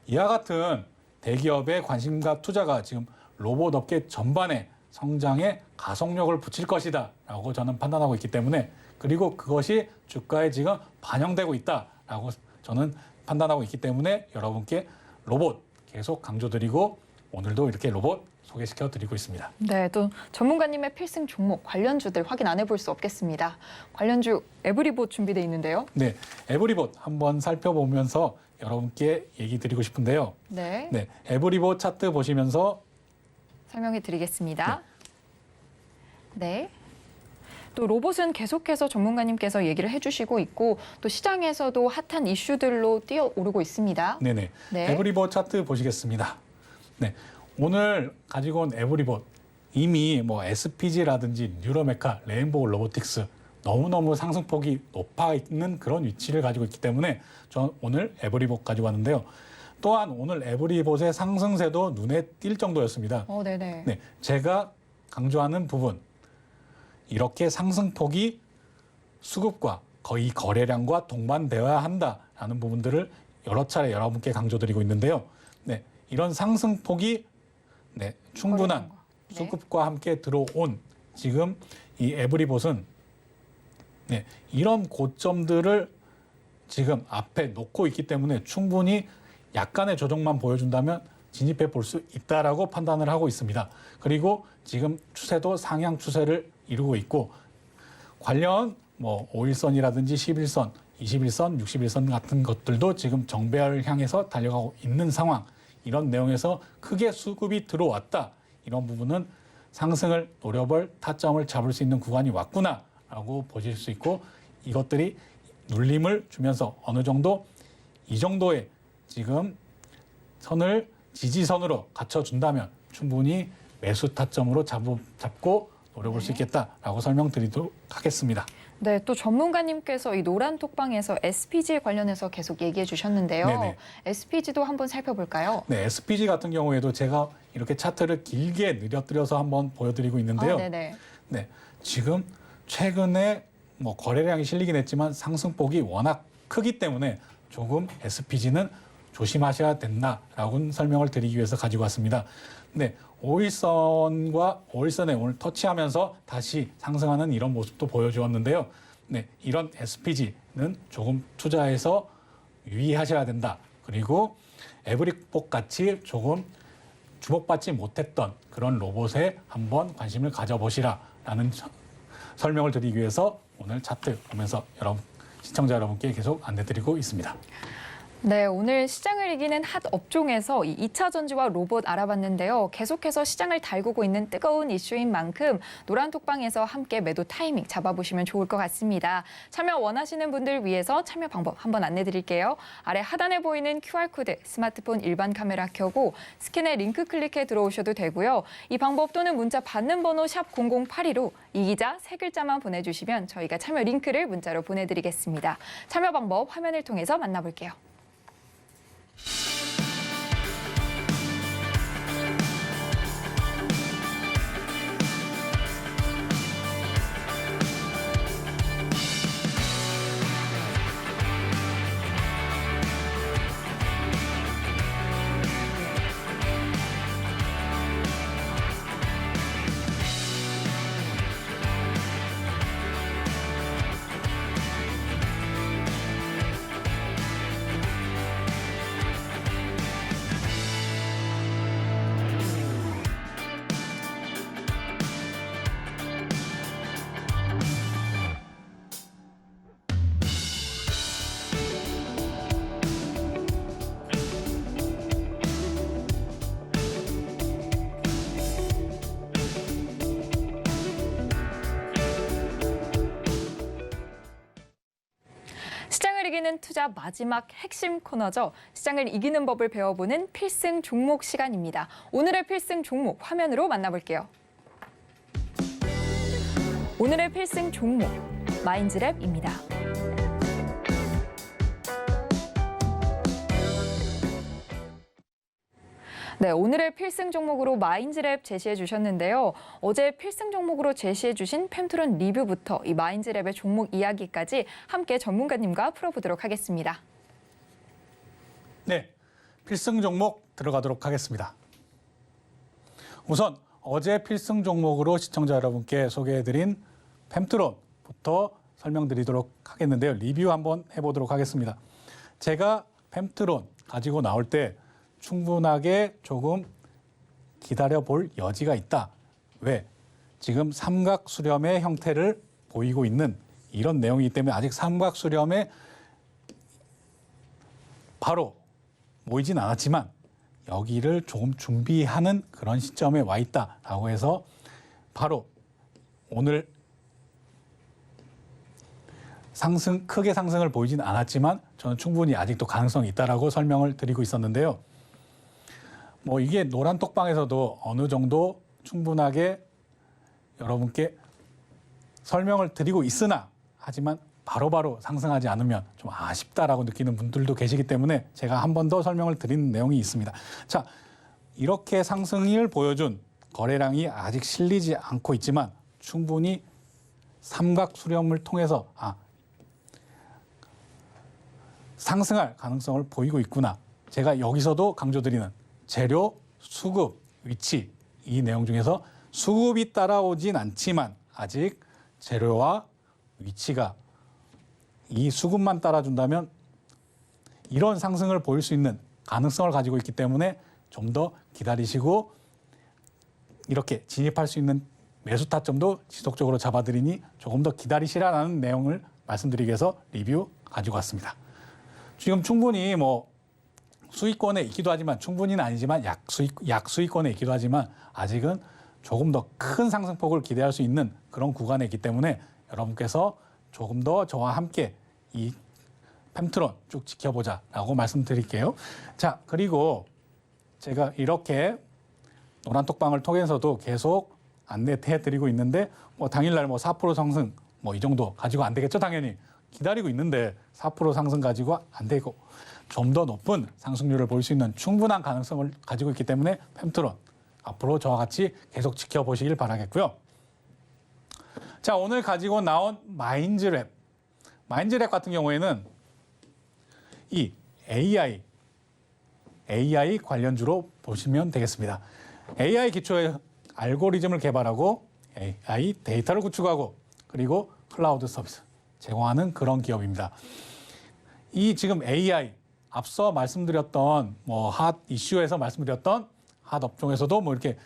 [SPEAKER 3] 이와 같은 대기업의 관심과 투자가 지금 로봇 업계 전반의 성장에 가속력을 붙일 것이다라고 저는 판단하고 있기 때문에 그리고 그것이 주가에 지금 반영되고 있다라고 저는 판단하고 있기 때문에 여러분께 로봇 계속 강조드리고 오늘도 이렇게 로봇 소개시켜 드리고 있습니다.
[SPEAKER 2] 네, 또 전문가님의 필승 종목 관련주들 확인 안 해볼 수 없겠습니다. 관련주 에브리봇 준비되어 있는데요.
[SPEAKER 3] 네, 에브리봇 한번 살펴보면서 여러분께 얘기 드리고 싶은데요.
[SPEAKER 2] 네,
[SPEAKER 3] 네, 에브리봇 차트 보시면서
[SPEAKER 2] 설명해 드리겠습니다. 네. 또 로봇은 계속해서 전문가님께서 얘기를 해주시고 있고 또 시장에서도 핫한 이슈들로 뛰어오르고 있습니다.
[SPEAKER 3] 네네.
[SPEAKER 2] 네.
[SPEAKER 3] 에브리봇 차트 보시겠습니다. 네. 오늘 가지고 온 에브리봇 이미 뭐 SPG라든지 뉴로메카, 레인보우 로보틱스 너무너무 상승폭이 높아 있는 그런 위치를 가지고 있기 때문에 저 오늘 에브리봇 가지고 왔는데요. 또한 오늘 에브리봇의 상승세도 눈에 띌 정도였습니다.
[SPEAKER 2] 네네.
[SPEAKER 3] 네. 제가 강조하는 부분 이렇게 상승폭이 수급과 거의 거래량과 동반되어야 한다라는 부분들을 여러 차례 여러분께 강조드리고 있는데요. 네, 이런 상승폭이 충분한
[SPEAKER 2] 거래량과. 네.
[SPEAKER 3] 수급과 함께 들어온 지금 이 에브리봇은 이런 고점들을 지금 앞에 놓고 있기 때문에 충분히 약간의 조정만 보여준다면 진입해 볼 수 있다라고 판단을 하고 있습니다. 그리고 지금 추세도 상향 추세를 이루고 있고 관련 뭐 5일선이라든지 11선, 21선, 61선 같은 것들도 지금 정배를 향해서 달려가고 있는 상황. 이런 내용에서 크게 수급이 들어왔다. 이런 부분은 상승을 노려볼 타점을 잡을 수 있는 구간이 왔구나라고 보실 수 있고 이것들이 눌림을 주면서 어느 정도 이 정도의 지금 선을 지지선으로 갖춰준다면 충분히 매수 타점으로 잡고 노려볼 수 있겠다라고 설명드리도록 하겠습니다.
[SPEAKER 2] 네, 또 전문가님께서 이 노란 톡방에서 SPG 관련해서 계속 얘기해 주셨는데요.
[SPEAKER 3] 네네.
[SPEAKER 2] SPG도 한번 살펴볼까요?
[SPEAKER 3] 네, SPG 같은 경우에도 제가 이렇게 차트를 길게 늘려뜨려서 한번 보여드리고 있는데요.
[SPEAKER 2] 네네.
[SPEAKER 3] 네, 지금 최근에 뭐 거래량이 실리긴 했지만 상승폭이 워낙 크기 때문에 조금 SPG는 조심하셔야 된다라고 설명을 드리기 위해서 가지고 왔습니다. 네, 5일선에 오늘 터치하면서 다시 상승하는 이런 모습도 보여주었는데요. 네, 이런 SPG는 조금 투자해서 유의하셔야 된다. 그리고 에브리봇 같이 조금 주목받지 못했던 그런 로봇에 한번 관심을 가져보시라라는 설명을 드리기 위해서 오늘 차트 보면서 시청자 여러분께 계속 안내드리고 있습니다.
[SPEAKER 2] 네, 오늘 시장을 이기는 핫 업종에서 이 2차 전지와 로봇 알아봤는데요. 계속해서 시장을 달구고 있는 뜨거운 이슈인 만큼 노란 톡방에서 함께 매도 타이밍 잡아보시면 좋을 것 같습니다. 참여 원하시는 분들 위해서 참여 방법 한번 안내드릴게요. 아래 하단에 보이는 QR코드 스마트폰 일반 카메라 켜고 스캔에 링크 클릭해 들어오셔도 되고요. 이 방법 또는 문자 받는 번호 샵 0082로 이기자 3글자만 보내주시면 저희가 참여 링크를 문자로 보내드리겠습니다. 참여 방법 화면을 통해서 만나볼게요. 시장을 이기는 투자 마지막 핵심 코너죠. 시장을 이기는 법을 배워보는 필승 종목 시간입니다. 오늘의 필승 종목 화면으로 만나볼게요. 오늘의 필승 종목 마인즈랩입니다. 네, 오늘의 필승 종목으로 마인즈랩 제시해 주셨는데요. 어제 필승 종목으로 제시해 주신 펜트론 리뷰부터 이 마인즈랩의 종목 이야기까지 함께 전문가님과 풀어보도록 하겠습니다.
[SPEAKER 3] 네, 필승 종목 들어가도록 하겠습니다. 우선 어제 필승 종목으로 시청자 여러분께 소개해드린 펜트론부터 설명드리도록 하겠는데요. 리뷰 한번 해보도록 하겠습니다. 제가 펜트론 가지고 나올 때 충분하게 조금 기다려볼 여지가 있다. 왜? 지금 삼각 수렴의 형태를 보이고 있는 이런 내용이기 때문에 아직 삼각 수렴에 바로 모이진 않았지만 여기를 조금 준비하는 그런 시점에 와 있다라고 해서 바로 오늘 크게 상승을 보이진 않았지만 저는 충분히 아직도 가능성이 있다라고 설명을 드리고 있었는데요. 뭐 이게 노란 톡방에서도 어느 정도 충분하게 여러분께 설명을 드리고 있으나 하지만 바로바로 상승하지 않으면 좀 아쉽다라고 느끼는 분들도 계시기 때문에 제가 한 번 더 설명을 드리는 내용이 있습니다. 자, 이렇게 상승을 보여준 거래량이 아직 실리지 않고 있지만 충분히 삼각 수렴을 통해서 상승할 가능성을 보이고 있구나. 제가 여기서도 강조드리는 재료, 수급, 위치 이 내용 중에서 수급이 따라오진 않지만 아직 재료와 위치가 이 수급만 따라준다면 이런 상승을 보일 수 있는 가능성을 가지고 있기 때문에 좀 더 기다리시고 이렇게 진입할 수 있는 매수 타점도 지속적으로 잡아드리니 조금 더 기다리시라는 내용을 말씀드리기 위해서 리뷰 가지고 왔습니다. 지금 충분히 뭐 수익권에 있기도 하지만 충분히는 아니지만 약수익권에 있기도 하지만 아직은 조금 더 큰 상승폭을 기대할 수 있는 그런 구간에 있기 때문에 여러분께서 조금 더 저와 함께 이 펨트론 쭉 지켜보자라고 말씀드릴게요. 자, 그리고 제가 이렇게 노란 톡방을 통해서도 계속 안내해드리고 있는데 뭐 당일날 뭐 4% 상승 뭐 이 정도 가지고 안 되겠죠. 당연히 기다리고 있는데 4% 상승 가지고 안 되고 좀 더 높은 상승률을 볼 수 있는 충분한 가능성을 가지고 있기 때문에 펨트론 앞으로 저와 같이 계속 지켜보시길 바라겠고요. 자, 오늘 가지고 나온 마인즈랩 같은 경우에는 이 AI 관련주로 보시면 되겠습니다. AI 기초의 알고리즘을 개발하고 AI 데이터를 구축하고 그리고 클라우드 서비스 제공하는 그런 기업입니다. 이 지금 AI 앞서 말씀드렸던 뭐 핫 이슈에서 말씀드렸던 핫 업종에서도 뭐 이렇게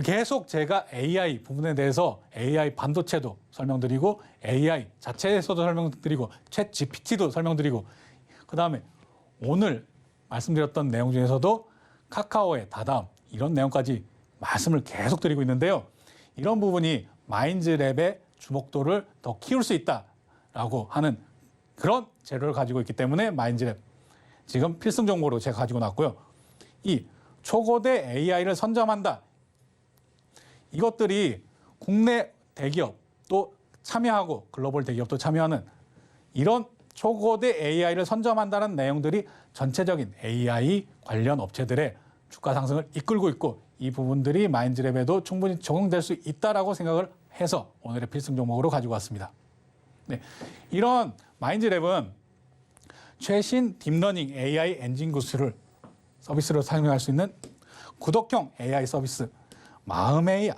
[SPEAKER 3] 계속 제가 AI 부분에 대해서 AI 반도체도 설명드리고 AI 자체에서도 설명드리고 챗 GPT도 설명드리고 그다음에 오늘 말씀드렸던 내용 중에서도 카카오의 다다음 이런 내용까지 말씀을 계속 드리고 있는데요. 이런 부분이 마인즈랩의 주목도를 더 키울 수 있다라고 하는 그런 재료를 가지고 있기 때문에 마인즈랩 지금 필승 정보로 제가 가지고 나왔고요. 이 초거대 AI를 선점한다. 이것들이 국내 대기업도 참여하고 글로벌 대기업도 참여하는 이런 초거대 AI를 선점한다는 내용들이 전체적인 AI 관련 업체들의 주가 상승을 이끌고 있고 이 부분들이 마인즈랩에도 충분히 적용될 수 있다라고 생각을 해서 오늘의 필승 종목으로 가지고 왔습니다. 네, 이런 마인즈랩은 최신 딥러닝 AI 엔진 구수를 서비스로 사용할 수 있는 구독형 AI 서비스 마음의 AI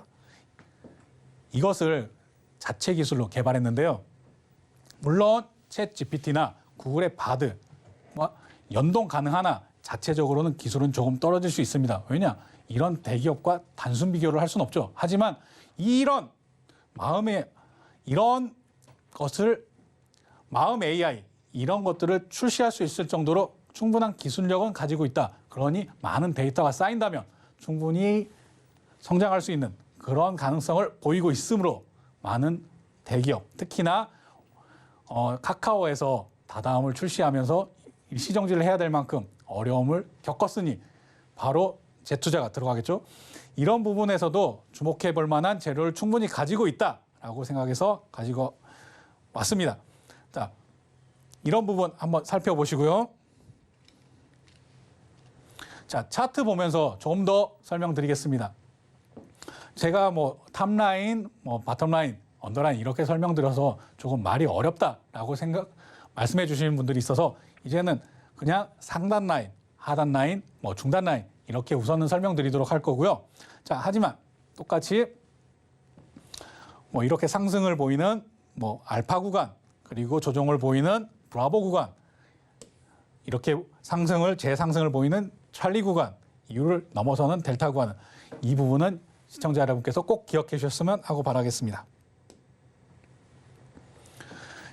[SPEAKER 3] 이것을 자체 기술로 개발했는데요. 물론 챗 GPT나 구글의 바드와 연동 가능하나 자체적으로는 기술은 조금 떨어질 수 있습니다. 왜냐? 이런 대기업과 단순 비교를 할 수는 없죠. 하지만 이런 마음 AI 이런 것들을 출시할 수 있을 정도로 충분한 기술력은 가지고 있다. 그러니 많은 데이터가 쌓인다면 충분히 성장할 수 있는 그런 가능성을 보이고 있으므로 많은 대기업, 특히나 카카오에서 다다음을 출시하면서 일시정지를 해야 될 만큼 어려움을 겪었으니 바로 재투자가 들어가겠죠. 이런 부분에서도 주목해 볼 만한 재료를 충분히 가지고 있다라고 생각해서 가지고 왔습니다. 자, 이런 부분 한번 살펴보시고요. 자, 차트 보면서 좀 더 설명드리겠습니다. 제가 뭐 탑라인, 뭐 바텀라인, 언더라인 이렇게 설명드려서 조금 말이 어렵다라고 말씀해 주시는 분들이 있어서 이제는 그냥 상단 라인, 하단 라인, 뭐 중단 라인 이렇게 우선은 설명드리도록 할 거고요. 자, 하지만 똑같이 뭐 이렇게 상승을 보이는 뭐 알파 구간 그리고 조정을 보이는 브라보 구간 이렇게 재상승을 보이는 찰리 구간 이유를 넘어서는 델타 구간은 이 부분은 시청자 여러분께서 꼭 기억해 주셨으면 하고 바라겠습니다.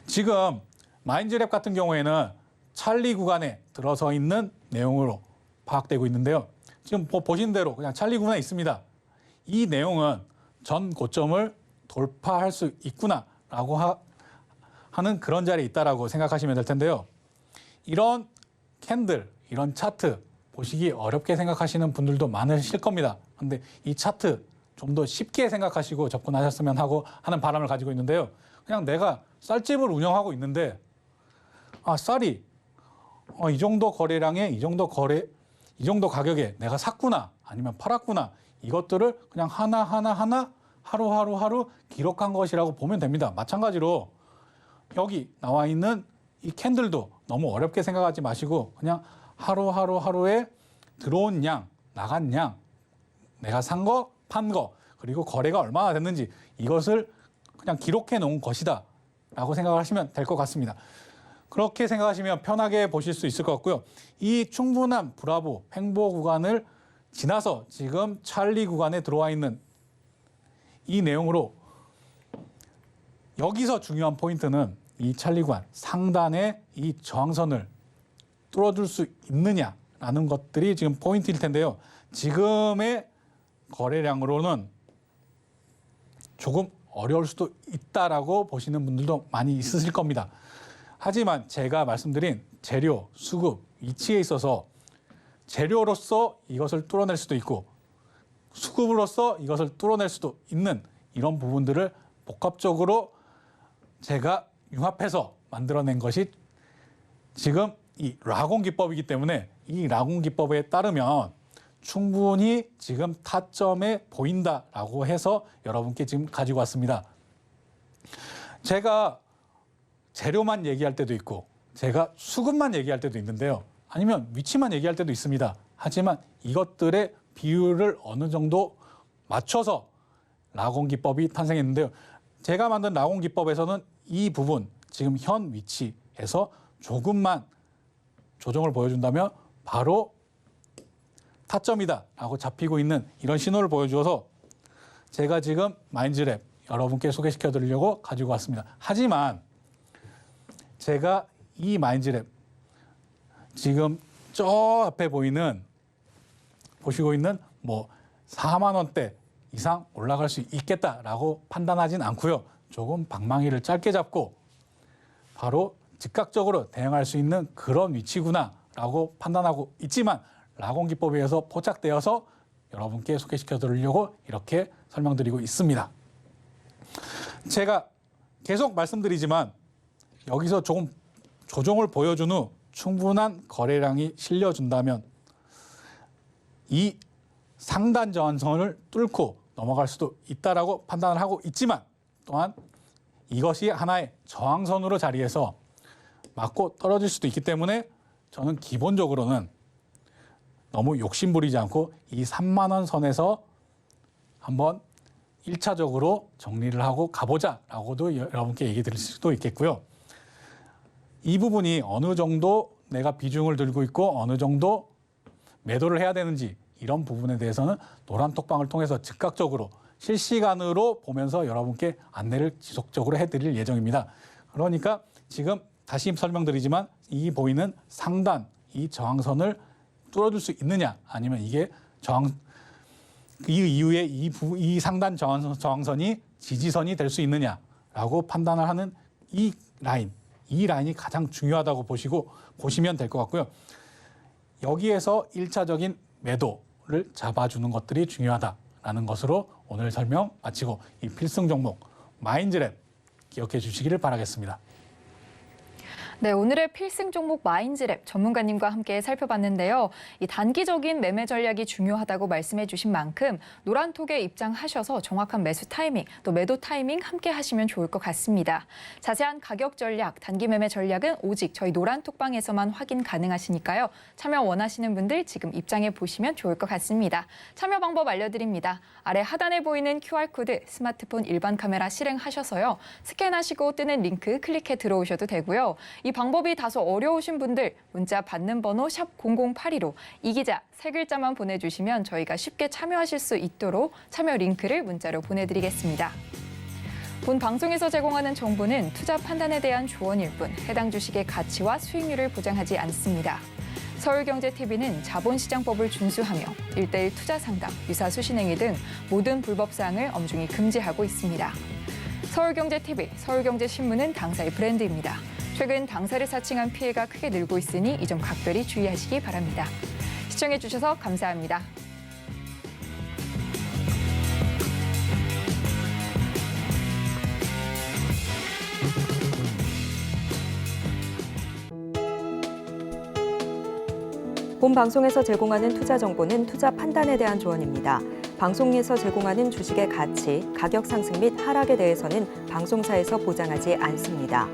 [SPEAKER 3] 지금 마인즈랩 같은 경우에는 찰리 구간에 들어서 있는 내용으로 파악되고 있는데요. 지금 보신 대로 그냥 찰리 구간에 있습니다. 이 내용은 전 고점을 돌파할 수 있구나라고 하는 그런 자리에 있다라고 생각하시면 될 텐데요. 이런 캔들, 이런 차트 보시기 어렵게 생각하시는 분들도 많으실 겁니다. 근데 이 차트 좀 더 쉽게 생각하시고 접근하셨으면 하고 하는 바람을 가지고 있는데요. 그냥 내가 쌀집을 운영하고 있는데 쌀이 이 정도 거래량에 이 정도 가격에 내가 샀구나 아니면 팔았구나 이것들을 그냥 하나 하루 기록한 것이라고 보면 됩니다. 마찬가지로 여기 나와 있는 이 캔들도 너무 어렵게 생각하지 마시고 그냥 하루에 들어온 양, 나간 양, 내가 산 거, 판 거, 그리고 거래가 얼마나 됐는지 이것을 그냥 기록해 놓은 것이다 라고 생각하시면 될 것 같습니다. 그렇게 생각하시면 편하게 보실 수 있을 것 같고요. 이 충분한 브라보 횡보 구간을 지나서 지금 찰리 구간에 들어와 있는 이 내용으로 여기서 중요한 포인트는 이 찰리 구간 상단에 이 저항선을 뚫어줄 수 있느냐라는 것들이 지금 포인트일 텐데요. 지금의 거래량으로는 조금 어려울 수도 있다라고 보시는 분들도 많이 있으실 겁니다. 하지만 제가 말씀드린 재료, 수급, 위치에 있어서 재료로서 이것을 뚫어낼 수도 있고 수급으로서 이것을 뚫어낼 수도 있는 이런 부분들을 복합적으로 제가 융합해서 만들어낸 것이 지금 이 라곤 기법이기 때문에 이 라곤 기법에 따르면 충분히 지금 타점에 보인다라고 해서 여러분께 지금 가지고 왔습니다. 제가 재료만 얘기할 때도 있고 제가 수급만 얘기할 때도 있는데요. 아니면 위치만 얘기할 때도 있습니다. 하지만 이것들의 비율을 어느 정도 맞춰서 라곤 기법이 탄생했는데요. 제가 만든 라곤 기법에서는 이 부분 지금 현 위치에서 조금만 조정을 보여준다면 바로 타점이다 라고 잡히고 있는 이런 신호를 보여주어서 제가 지금 마인즈랩 여러분께 소개시켜 드리려고 가지고 왔습니다. 하지만 제가 이 마인즈랩 지금 저 앞에 보시고 있는 뭐 4만 원대 이상 올라갈 수 있겠다라고 판단하진 않고요. 조금 방망이를 짧게 잡고 바로 즉각적으로 대응할 수 있는 그런 위치구나라고 판단하고 있지만 라곤 기법에 의해서 포착되어서 여러분께 소개시켜 드리려고 이렇게 설명드리고 있습니다. 제가 계속 말씀드리지만 여기서 조금 조정을 보여준 후 충분한 거래량이 실려준다면 이 상단 저항선을 뚫고 넘어갈 수도 있다라고 판단을 하고 있지만 또한 이것이 하나의 저항선으로 자리해서 맞고 떨어질 수도 있기 때문에 저는 기본적으로는 너무 욕심부리지 않고 이 3만 원 선에서 한번 1차적으로 정리를 하고 가보자라고도 여러분께 얘기 드릴 수도 있겠고요. 이 부분이 어느 정도 내가 비중을 들고 있고 어느 정도 매도를 해야 되는지 이런 부분에 대해서는 노란톡방을 통해서 즉각적으로 실시간으로 보면서 여러분께 안내를 지속적으로 해드릴 예정입니다. 그러니까 지금 다시 설명드리지만 이 보이는 상단 이 저항선을 뚫어줄 수 있느냐 아니면 이게 이 이후에 이 상단 저항선이 지지선이 될 수 있느냐라고 판단을 하는 이 라인이 가장 중요하다고 보시면 될 것 같고요. 여기에서 1차적인 매도를 잡아주는 것들이 중요하다라는 것으로 오늘 설명 마치고 이 필승 종목 마인즈랩 기억해 주시기를 바라겠습니다.
[SPEAKER 2] 네, 오늘의 필승 종목 마인즈랩 전문가님과 함께 살펴봤는데요. 이 단기적인 매매 전략이 중요하다고 말씀해 주신 만큼 노란톡에 입장하셔서 정확한 매수 타이밍, 또 매도 타이밍 함께 하시면 좋을 것 같습니다. 자세한 가격 전략, 단기 매매 전략은 오직 저희 노란톡방에서만 확인 가능하시니까요. 참여 원하시는 분들 지금 입장해 보시면 좋을 것 같습니다. 참여 방법 알려드립니다. 아래 하단에 보이는 QR코드 스마트폰 일반 카메라 실행하셔서요. 스캔하시고 뜨는 링크 클릭해 들어오셔도 되고요. 이 방법이 다소 어려우신 분들 문자 받는 번호 샵 0082로 이 기자 세 글자만 보내주시면 저희가 쉽게 참여하실 수 있도록 참여 링크를 문자로 보내드리겠습니다. 본 방송에서 제공하는 정보는 투자 판단에 대한 조언일 뿐 해당 주식의 가치와 수익률을 보장하지 않습니다. 서울경제TV는 자본시장법을 준수하며 1:1 투자 상담, 유사 수신행위 등 모든 불법 사항을 엄중히 금지하고 있습니다. 서울경제TV, 서울경제신문은 당사의 브랜드입니다. 최근 당사를 사칭한 피해가 크게 늘고 있으니 이 점 각별히 주의하시기 바랍니다. 시청해주셔서 감사합니다.
[SPEAKER 1] 본 방송에서 제공하는 투자 정보는 투자 판단에 대한 조언입니다. 방송에서 제공하는 주식의 가치, 가격 상승 및 하락에 대해서는 방송사에서 보장하지 않습니다.